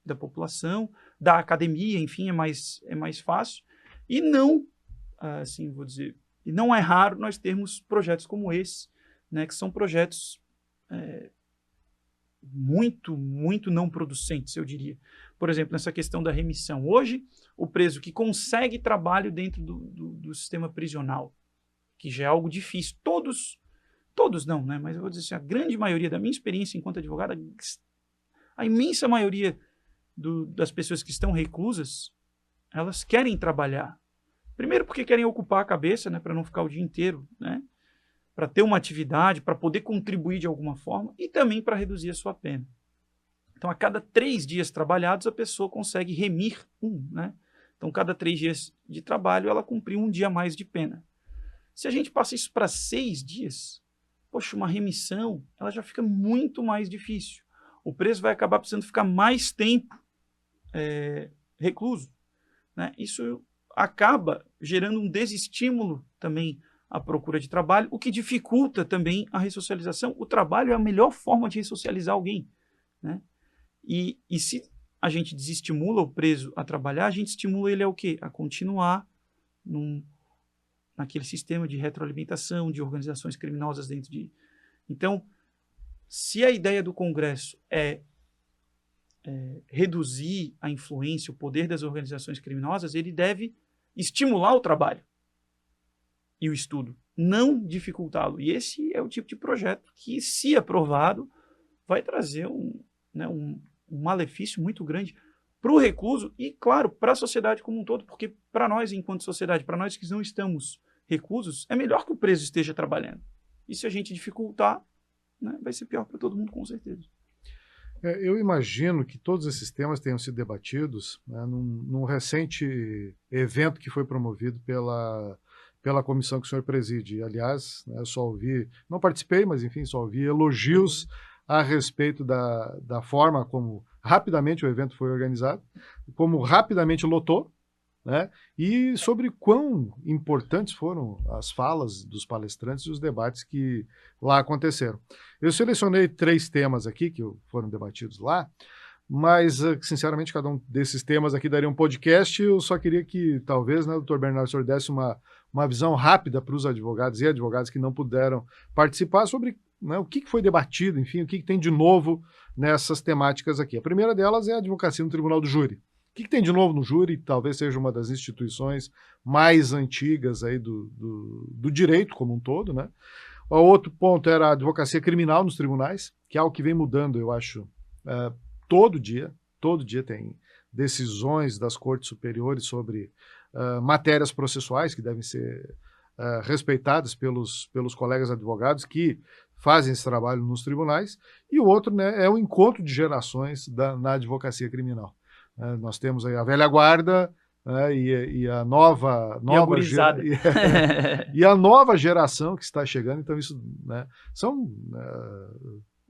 S2: da população, da academia, enfim, é mais fácil. E não, assim, vou dizer, e não é raro nós termos projetos como esse, né, que são projetos muito não producentes, eu diria. Por exemplo, nessa questão da remissão. Hoje, o preso que consegue trabalho dentro do sistema prisional, que já é algo difícil, todos não, né? Mas eu vou dizer assim, a grande maioria, da minha experiência enquanto advogado, a imensa maioria das pessoas que estão reclusas, elas querem trabalhar. Primeiro porque querem ocupar a cabeça, né, para não ficar o dia inteiro, né, para ter uma atividade, para poder contribuir de alguma forma e também para reduzir a sua pena. Então, a cada 3 dias trabalhados, a pessoa consegue remir né? Então, cada 3 dias de trabalho, ela cumpriu 1 dia a mais de pena. Se a gente passa isso para 6 dias, poxa, uma remissão, ela já fica muito mais difícil. O preso vai acabar precisando ficar mais tempo recluso, né? Isso acaba gerando um desestímulo também à procura de trabalho, o que dificulta também a ressocialização. O trabalho é a melhor forma de ressocializar alguém, né? E se a gente desestimula o preso a trabalhar, a gente estimula ele a o quê? A continuar naquele sistema de retroalimentação, de organizações criminosas dentro de... Então, se a ideia do Congresso é reduzir a influência, o poder das organizações criminosas, ele deve estimular o trabalho e o estudo, não dificultá-lo. E esse é o tipo de projeto que, se aprovado, vai trazer um malefício muito grande para o recluso e, claro, para a sociedade como um todo, porque para nós, enquanto sociedade, para nós que não estamos reclusos, é melhor que o preso esteja trabalhando. E se a gente dificultar, né, vai ser pior para todo mundo, com certeza.
S1: Eu imagino que todos esses temas tenham sido debatidos, né, num recente evento que foi promovido pela comissão que o senhor preside. Aliás, né, só ouvi, não participei, mas enfim, só ouvi elogios a respeito da forma como rapidamente o evento foi organizado, como rapidamente lotou, né, e sobre quão importantes foram as falas dos palestrantes e os debates que lá aconteceram. Eu selecionei 3 temas aqui que foram debatidos lá, mas, sinceramente, cada um desses temas aqui daria um podcast. Eu só queria que, talvez, né, doutor Bernardo, o senhor desse uma visão rápida para os advogados e advogadas que não puderam participar sobre, né, o que foi debatido, enfim, o que tem de novo nessas temáticas aqui. A primeira delas é a advocacia no Tribunal do Júri. O que tem de novo no júri? Talvez seja uma das instituições mais antigas aí do direito como um todo, né? O outro ponto era a advocacia criminal nos tribunais, que é algo que vem mudando, eu acho, todo dia tem decisões das cortes superiores sobre matérias processuais que devem ser respeitadas pelos colegas advogados que fazem esse trabalho nos tribunais, e o outro, né, é o encontro de gerações na advocacia criminal. Nós temos aí a velha guarda, e a nova e a nova geração que está chegando. Então isso, né, são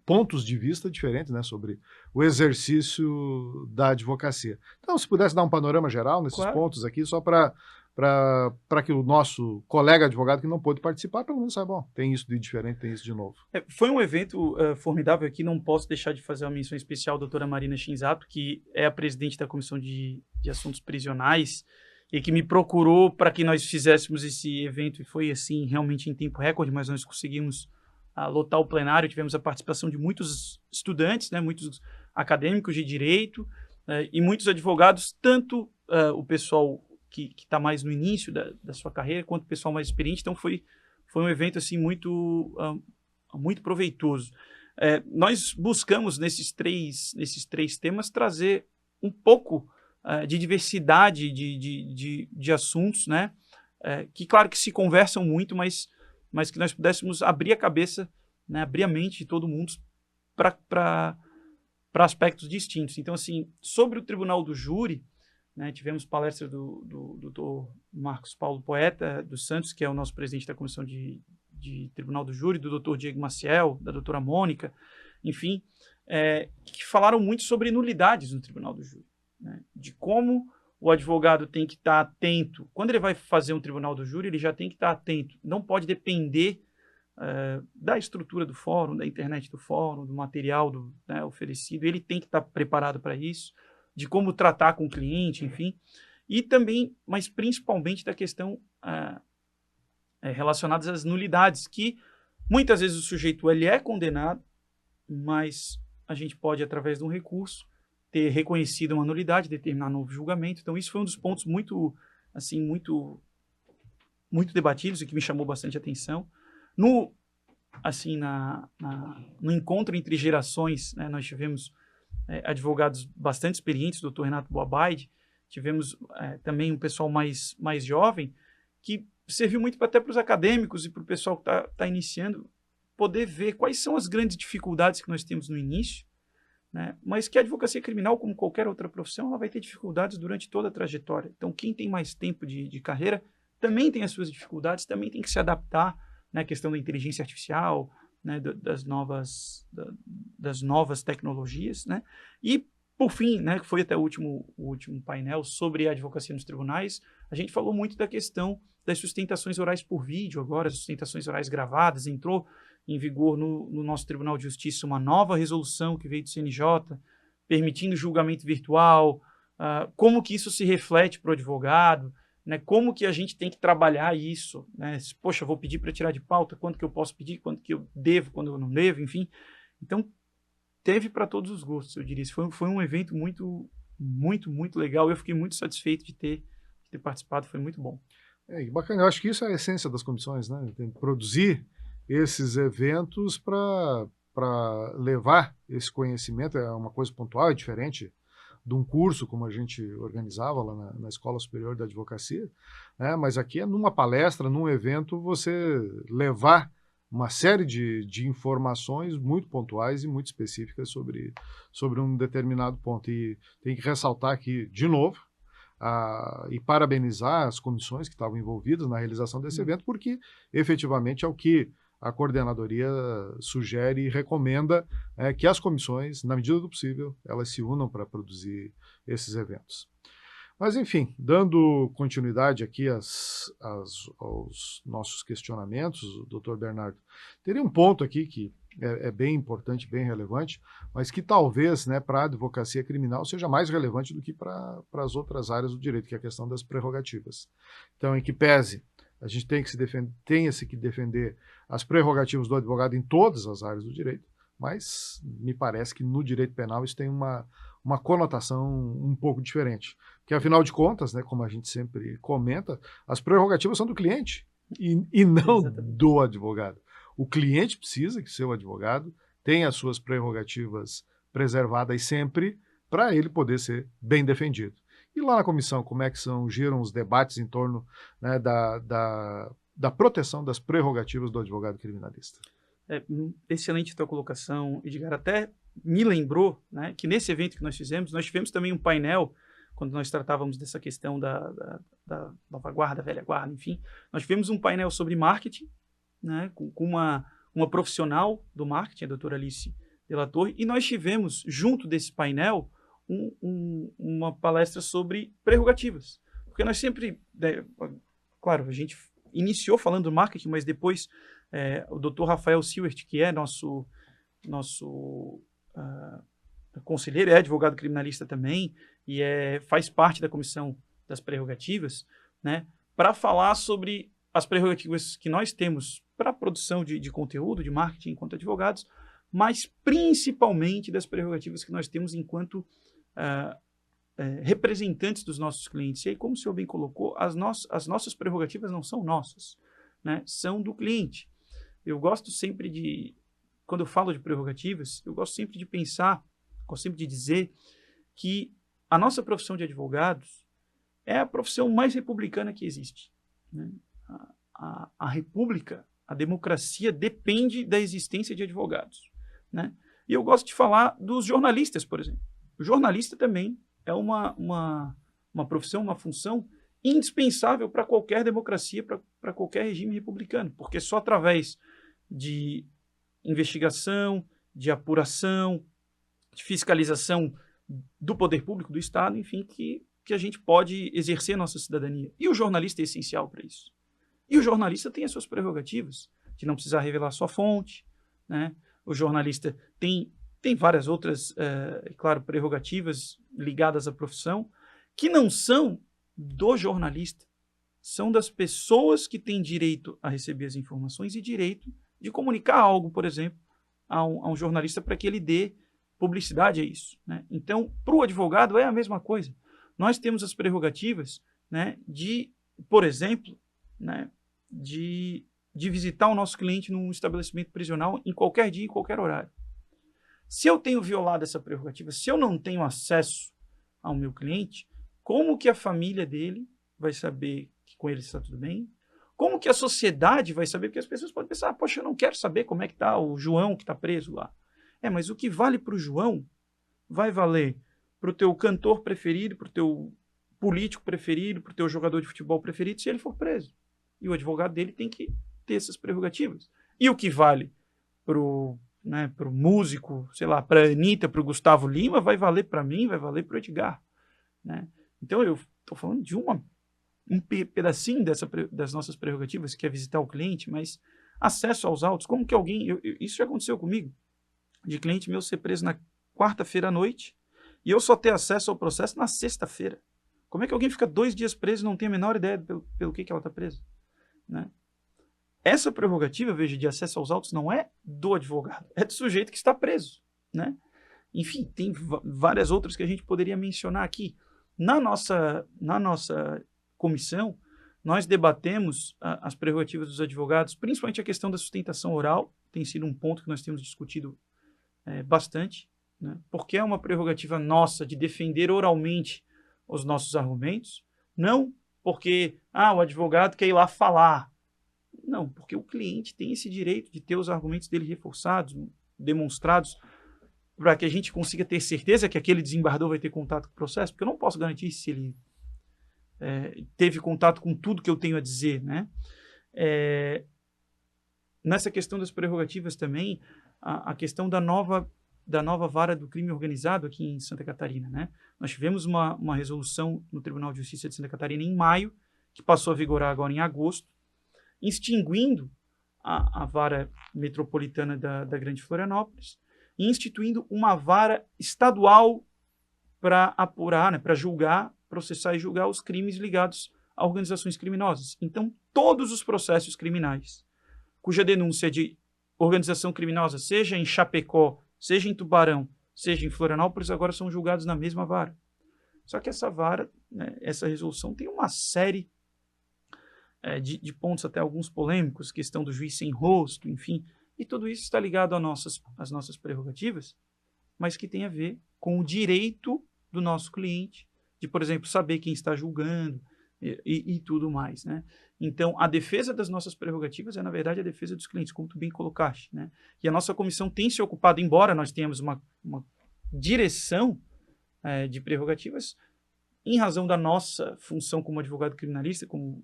S1: pontos de vista diferentes, né, sobre o exercício da advocacia. Então, se pudesse dar um panorama geral nesses pontos aqui, só para para que o nosso colega advogado que não pôde participar, pelo menos saiba, bom, tem isso de diferente, tem isso de novo.
S2: Foi um evento formidável aqui, não posso deixar de fazer uma menção especial à doutora Marina Shinzato, que é a presidente da Comissão de Assuntos Prisionais, e que me procurou para que nós fizéssemos esse evento, e foi assim, realmente em tempo recorde, mas nós conseguimos lotar o plenário, tivemos a participação de muitos estudantes, né, muitos acadêmicos de direito, e muitos advogados, tanto o pessoal que está mais no início da sua carreira, quanto o pessoal mais experiente. Então foi um evento assim muito proveitoso. Nós buscamos nesses três temas trazer um pouco de diversidade de assuntos, né? Que claro que se conversam muito, mas que nós pudéssemos abrir a cabeça, né? Abrir a mente de todo mundo para aspectos distintos. Então, assim, sobre o Tribunal do Júri, né, tivemos palestra do Dr. Marcos Paulo Poeta dos Santos, que é o nosso presidente da Comissão de Tribunal do Júri, do Dr. Diego Maciel, da doutora Mônica, enfim, que falaram muito sobre nulidades no Tribunal do Júri, né, de como o advogado tem que estar atento. Quando ele vai fazer um Tribunal do Júri, ele já tem que estar atento. Não pode depender da estrutura do fórum, da internet do fórum, do material né, oferecido. Ele tem que estar preparado para isso, de como tratar com o cliente, enfim, e também, mas principalmente da questão relacionada às nulidades, que muitas vezes o sujeito ele é condenado, mas a gente pode, através de um recurso, ter reconhecido uma nulidade, determinar novo julgamento. Então, isso foi um dos pontos muito debatidos e que me chamou bastante atenção. No encontro entre gerações, né, nós tivemos advogados bastante experientes, o Dr. Renato Boabaide, tivemos também um pessoal mais jovem, que serviu muito até para os acadêmicos e para o pessoal que está iniciando, poder ver quais são as grandes dificuldades que nós temos no início, né? Mas que a advocacia criminal, como qualquer outra profissão, ela vai ter dificuldades durante toda a trajetória. Então, quem tem mais tempo de carreira também tem as suas dificuldades, também tem que se adaptar, né, à questão da inteligência artificial, né, das novas tecnologias, né? E, por fim, né, que foi até o último painel sobre a advocacia nos tribunais, a gente falou muito da questão das sustentações orais por vídeo, agora as sustentações orais gravadas, entrou em vigor no nosso Tribunal de Justiça uma nova resolução que veio do CNJ, permitindo julgamento virtual, como que isso se reflete para o advogado, né, como que a gente tem que trabalhar isso, né? Poxa, vou pedir para tirar de pauta, quanto que eu posso pedir, quanto que eu devo, quando eu não devo, enfim. Então, teve para todos os gostos, eu diria. Foi um evento muito legal. Eu fiquei muito satisfeito de ter participado, foi muito bom.
S1: Bacana, eu acho que isso é a essência das comissões, né? Tem que produzir esses eventos para levar esse conhecimento, é uma coisa pontual, é diferente de um curso como a gente organizava lá na Escola Superior da Advocacia, né? Mas aqui é numa palestra, num evento, você levar uma série de informações muito pontuais e muito específicas sobre um determinado ponto. E tem que ressaltar aqui, de novo, e parabenizar as comissões que estavam envolvidas na realização desse evento, porque efetivamente é o que a coordenadoria sugere e recomenda que as comissões, na medida do possível, elas se unam para produzir esses eventos. Mas, enfim, dando continuidade aqui aos nossos questionamentos, doutor Bernardo, teria um ponto aqui que é bem importante, bem relevante, mas que talvez, né, para a advocacia criminal seja mais relevante do que para as outras áreas do direito, que é a questão das prerrogativas. Então, em que pese a gente tenha-se que defender as prerrogativas do advogado em todas as áreas do direito, mas me parece que no direito penal isso tem uma conotação um pouco diferente. Porque, afinal de contas, né, como a gente sempre comenta, as prerrogativas são do cliente e não
S2: Exatamente.
S1: do advogado. O cliente precisa que seu advogado tenha as suas prerrogativas preservadas sempre para ele poder ser bem defendido. E lá na comissão, como é que giram os debates em torno, né, da proteção das prerrogativas do advogado criminalista?
S2: Excelente a tua colocação, Edgar. Até me lembrou, né, que nesse evento que nós tivemos também um painel, quando nós tratávamos dessa questão da nova guarda, velha guarda, enfim. Nós tivemos um painel sobre marketing, né, com uma profissional do marketing, a doutora Alice Delatorre, e nós tivemos, junto desse painel, uma palestra sobre prerrogativas. Porque nós sempre, claro, a gente iniciou falando do marketing, mas depois o Dr. Rafael Silvert, que é nosso conselheiro, é advogado criminalista também, e faz parte da comissão das prerrogativas, né, para falar sobre as prerrogativas que nós temos para a produção de conteúdo, de marketing enquanto advogados, mas principalmente das prerrogativas que nós temos enquanto representantes dos nossos clientes. E aí, como o senhor bem colocou, as nossas prerrogativas não são nossas, né, são do cliente. Eu gosto sempre quando eu falo de prerrogativas, eu gosto sempre de pensar, gosto sempre de dizer que a nossa profissão de advogados é a profissão mais republicana que existe, né? A república, a democracia depende da existência de advogados, né? E eu gosto de falar dos jornalistas, por exemplo. O jornalista também é uma profissão, uma função indispensável para qualquer democracia, para qualquer regime republicano, porque só através de investigação, de apuração, de fiscalização do poder público, do Estado, enfim, que a gente pode exercer a nossa cidadania. E o jornalista é essencial para isso. E o jornalista tem as suas prerrogativas, de não precisar revelar sua fonte, né? O jornalista tem várias outras, claro, prerrogativas ligadas à profissão, que não são do jornalista, são das pessoas que têm direito a receber as informações e direito de comunicar algo, por exemplo, a um jornalista para que ele dê publicidade a isso, né? Então, para o advogado é a mesma coisa. Nós temos as prerrogativas, né, por exemplo, né, de visitar o nosso cliente num estabelecimento prisional em qualquer dia, em qualquer horário. Se eu tenho violado essa prerrogativa, se eu não tenho acesso ao meu cliente, como que a família dele vai saber que com ele está tudo bem? Como que a sociedade vai saber? Porque as pessoas podem pensar, poxa, eu não quero saber como é que está o João que está preso lá. Mas o que vale para o João vai valer para o teu cantor preferido, para o teu político preferido, para o teu jogador de futebol preferido, se ele for preso. E o advogado dele tem que ter essas prerrogativas. E o que vale para o músico, sei lá, para a Anitta, para o Gustavo Lima, vai valer para mim, vai valer para o Edgar, né? Então, eu estou falando de um pedacinho das nossas prerrogativas, que é visitar o cliente, mas acesso aos autos. Como que isso já aconteceu comigo, de cliente meu ser preso na quarta-feira à noite, e eu só ter acesso ao processo na sexta-feira. Como é que alguém fica 2 dias preso e não tem a menor ideia pelo que ela está presa, né? Essa prerrogativa, veja, de acesso aos autos não é do advogado, é do sujeito que está preso, né? Enfim, tem várias outras que a gente poderia mencionar aqui. Na nossa comissão, nós debatemos as prerrogativas dos advogados, principalmente a questão da sustentação oral, tem sido um ponto que nós temos discutido bastante, né? Porque é uma prerrogativa nossa de defender oralmente os nossos argumentos, não porque o advogado quer ir lá falar. Não, porque o cliente tem esse direito de ter os argumentos dele reforçados, demonstrados, para que a gente consiga ter certeza que aquele desembargador vai ter contato com o processo, porque eu não posso garantir se ele teve contato com tudo que eu tenho a dizer, né? Nessa questão das prerrogativas também, a questão da nova vara do crime organizado aqui em Santa Catarina, né? Nós tivemos uma resolução no Tribunal de Justiça de Santa Catarina em maio, que passou a vigorar agora em agosto, extinguindo a vara metropolitana da Grande Florianópolis e instituindo uma vara estadual para apurar, né, para julgar, processar e julgar os crimes ligados a organizações criminosas. Então, todos os processos criminais cuja denúncia de organização criminosa, seja em Chapecó, seja em Tubarão, seja em Florianópolis, agora são julgados na mesma vara. Só que essa vara, né, essa resolução tem uma série de pontos até alguns polêmicos, questão do juiz sem rosto, enfim, e tudo isso está ligado às nossas prerrogativas, mas que tem a ver com o direito do nosso cliente de, por exemplo, saber quem está julgando e tudo mais, né? Então, a defesa das nossas prerrogativas é, na verdade, a defesa dos clientes, como tu bem colocaste, né? E a nossa comissão tem se ocupado, embora nós tenhamos uma direção de prerrogativas, em razão da nossa função como advogado criminalista, como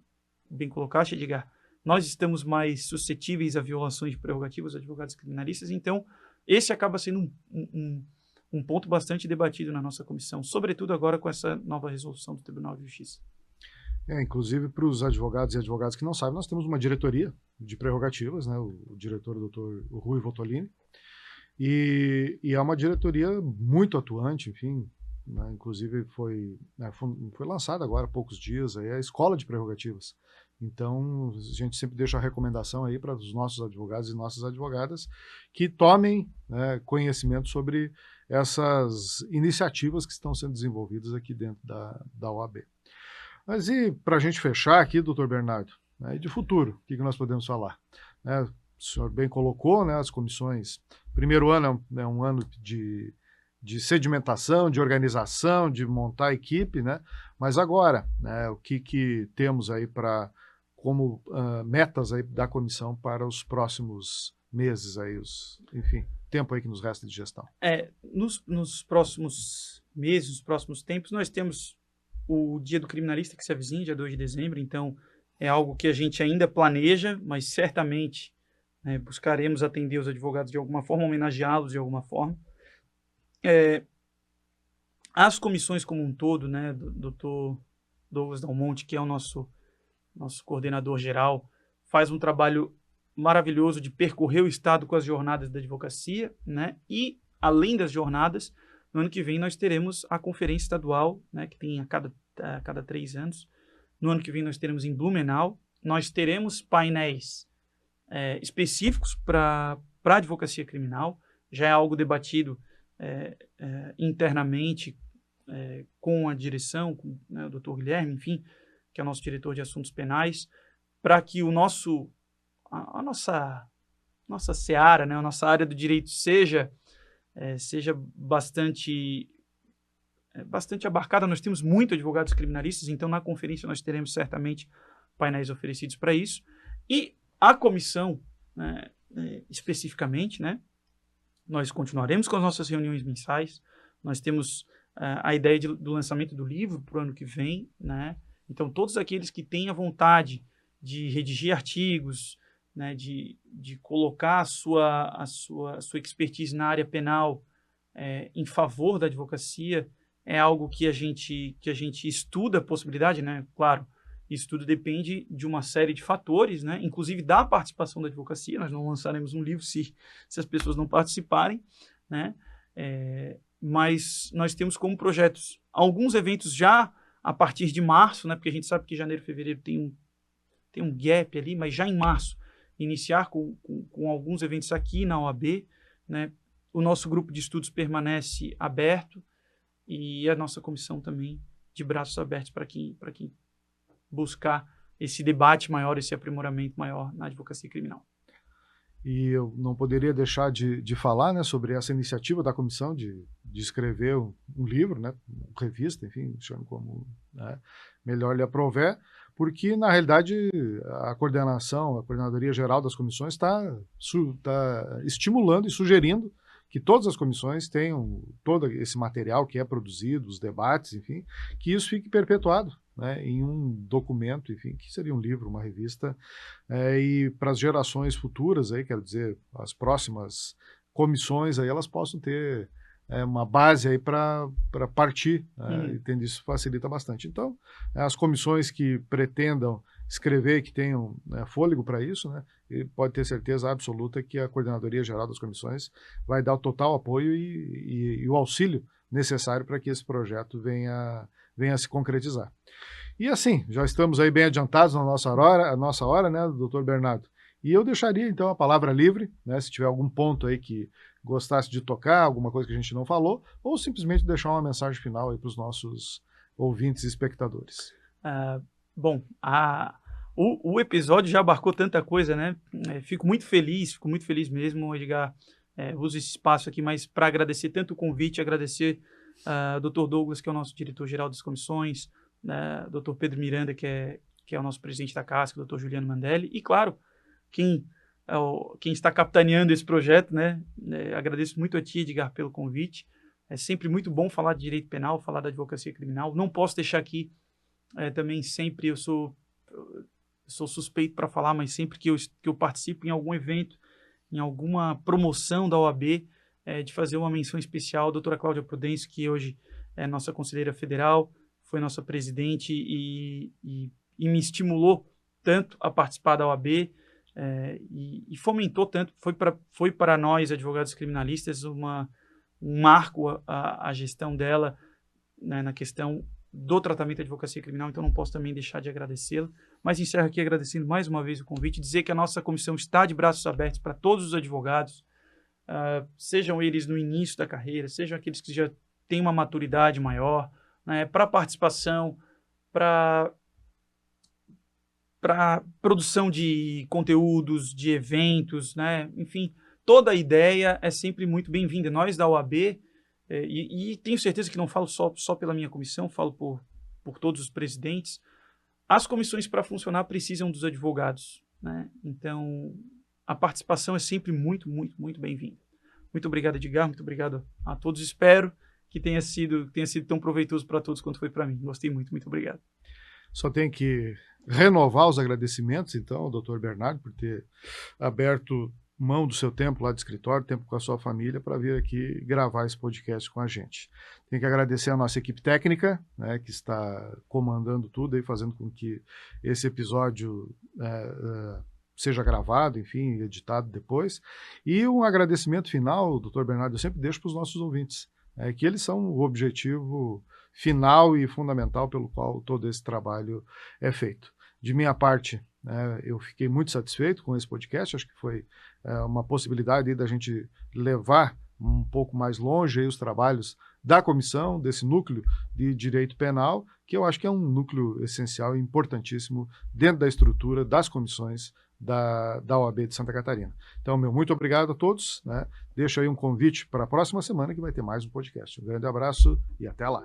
S2: bem colocaste, Edgar, nós estamos mais suscetíveis a violações de prerrogativas dos advogados criminalistas, então esse acaba sendo um ponto bastante debatido na nossa comissão, sobretudo agora com essa nova resolução do Tribunal de Justiça.
S1: Inclusive para os advogados e advogadas que não sabem, nós temos uma diretoria de prerrogativas, né? O diretor, o Dr. Rui Voltolini, e é uma diretoria muito atuante, enfim, né? Inclusive foi lançada agora há poucos dias aí a Escola de Prerrogativas. Então, a gente sempre deixa a recomendação aí para os nossos advogados e nossas advogadas que tomem, né, conhecimento sobre essas iniciativas que estão sendo desenvolvidas aqui dentro da OAB. Mas e para a gente fechar aqui, doutor Bernardo, né, e de futuro, o que nós podemos falar? Né, o senhor bem colocou, né, as comissões. Primeiro ano é um ano de sedimentação, de organização, de montar a equipe, né? Mas agora, né, o que temos aí como metas aí da comissão para os próximos meses aí, enfim, tempo aí que nos resta de gestão?
S2: Nos próximos meses, nos próximos tempos, nós temos o Dia do Criminalista que se avizinha, dia 2 de dezembro, então é algo que a gente ainda planeja, mas certamente, né, buscaremos atender os advogados de alguma forma, homenageá-los de alguma forma. As comissões como um todo, né, do Dr. Douglas Dalmonte, que é o nosso coordenador geral, faz um trabalho maravilhoso de percorrer o estado com as jornadas da advocacia, né, e além das jornadas, no ano que vem nós teremos a conferência estadual, né, que tem a cada 3 anos. No ano que vem nós teremos em Blumenau, nós teremos painéis específicos para a advocacia criminal, já é algo debatido internamente com a direção, com, né, o doutor Guilherme, enfim, que é o nosso diretor de assuntos penais, para que a nossa seara, né, a nossa área do direito seja bastante abarcada. Nós temos muitos advogados criminalistas, então na conferência nós teremos certamente painéis oferecidos para isso. E a comissão, né, especificamente, né, nós continuaremos com as nossas reuniões mensais, nós temos a ideia do lançamento do livro para o ano que vem, né? Então todos aqueles que têm a vontade de redigir artigos, né, de colocar a sua expertise na área penal em favor da advocacia, é algo que a gente estuda a possibilidade, né? Claro, isso tudo depende de uma série de fatores, né? Inclusive da participação da advocacia. Nós não lançaremos um livro se as pessoas não participarem, né? Mas nós temos como projetos alguns eventos já a partir de março, né? Porque a gente sabe que janeiro e fevereiro tem um gap ali, mas já em março iniciar com alguns eventos aqui na OAB, né? O nosso grupo de estudos permanece aberto e a nossa comissão também de braços abertos para quem buscar esse debate maior, esse aprimoramento maior na advocacia criminal.
S1: E eu não poderia deixar de falar, né, sobre essa iniciativa da comissão de escrever um livro, né, uma revista, enfim, chame como, né, melhor lhe aprouver, porque, na realidade, a coordenadoria geral das comissões está estimulando e sugerindo que todas as comissões tenham todo esse material que é produzido, os debates, enfim, que isso fique perpetuado, né, em um documento, enfim, que seria um livro, uma revista, e para as gerações futuras, aí, quero dizer, as próximas comissões, aí, elas possam ter uma base aí para partir, né, e tendo isso facilita bastante. Então, as comissões que pretendam escrever, que tenham, né, fôlego para isso, né, e pode ter certeza absoluta que a Coordenadoria Geral das Comissões vai dar o total apoio e o auxílio necessário para que esse projeto venha a se concretizar. E assim, já estamos aí bem adiantados na nossa hora, né, doutor Bernardo? E eu deixaria, então, a palavra livre, né, se tiver algum ponto aí que gostasse de tocar, alguma coisa que a gente não falou, ou simplesmente deixar uma mensagem final aí para os nossos ouvintes e espectadores.
S2: Bom, o episódio já abarcou tanta coisa, né? Fico muito feliz mesmo, Edgar. Uso esse espaço aqui mais para agradecer tanto o convite, agradecer ao Dr. Douglas, que é o nosso diretor-geral das comissões, Dr. Pedro Miranda, que é o nosso presidente da CASC, o Dr. Juliano Mandelli, e, claro, quem está capitaneando esse projeto, né? Agradeço muito a ti, Edgar, pelo convite. É sempre muito bom falar de direito penal, falar da advocacia criminal. Não posso deixar aqui também sempre, eu sou suspeito para falar, mas sempre que eu participo em algum evento, em alguma promoção da OAB, de fazer uma menção especial à doutora Cláudia Prudêncio, que hoje é nossa conselheira federal, foi nossa presidente e me estimulou tanto a participar da OAB, e fomentou tanto, foi para nós, advogados criminalistas, um marco a gestão dela, né, na questão do tratamento da advocacia criminal, então não posso também deixar de agradecê-la, mas encerro aqui agradecendo mais uma vez o convite, dizer que a nossa comissão está de braços abertos para todos os advogados, sejam eles no início da carreira, sejam aqueles que já têm uma maturidade maior, né, para participação, para produção de conteúdos, de eventos, né, enfim, toda a ideia é sempre muito bem-vinda. Nós da OAB, e tenho certeza que não falo só pela minha comissão, falo por todos os presidentes, as comissões para funcionar precisam dos advogados, né? Então, a participação é sempre muito, muito, muito bem-vinda. Muito obrigado, Edgar, muito obrigado a todos. Espero que tenha sido tão proveitoso para todos quanto foi para mim. Gostei muito, muito obrigado.
S1: Só tenho que renovar os agradecimentos, então, ao doutor Bernardo, por ter aberto mão do seu tempo lá de escritório, tempo com a sua família, para vir aqui gravar esse podcast com a gente. Tenho que agradecer a nossa equipe técnica, né, que está comandando tudo e fazendo com que esse episódio seja gravado, enfim, editado depois. E um agradecimento final, doutor Bernardo, eu sempre deixo para os nossos ouvintes, que eles são o objetivo final e fundamental pelo qual todo esse trabalho é feito. De minha parte, eu fiquei muito satisfeito com esse podcast, acho que foi uma possibilidade da gente levar um pouco mais longe aí os trabalhos da comissão, desse núcleo de direito penal, que eu acho que é um núcleo essencial e importantíssimo dentro da estrutura das comissões da OAB de Santa Catarina. Então, muito obrigado a todos, né? Deixo aí um convite para a próxima semana que vai ter mais um podcast. Um grande abraço e até lá.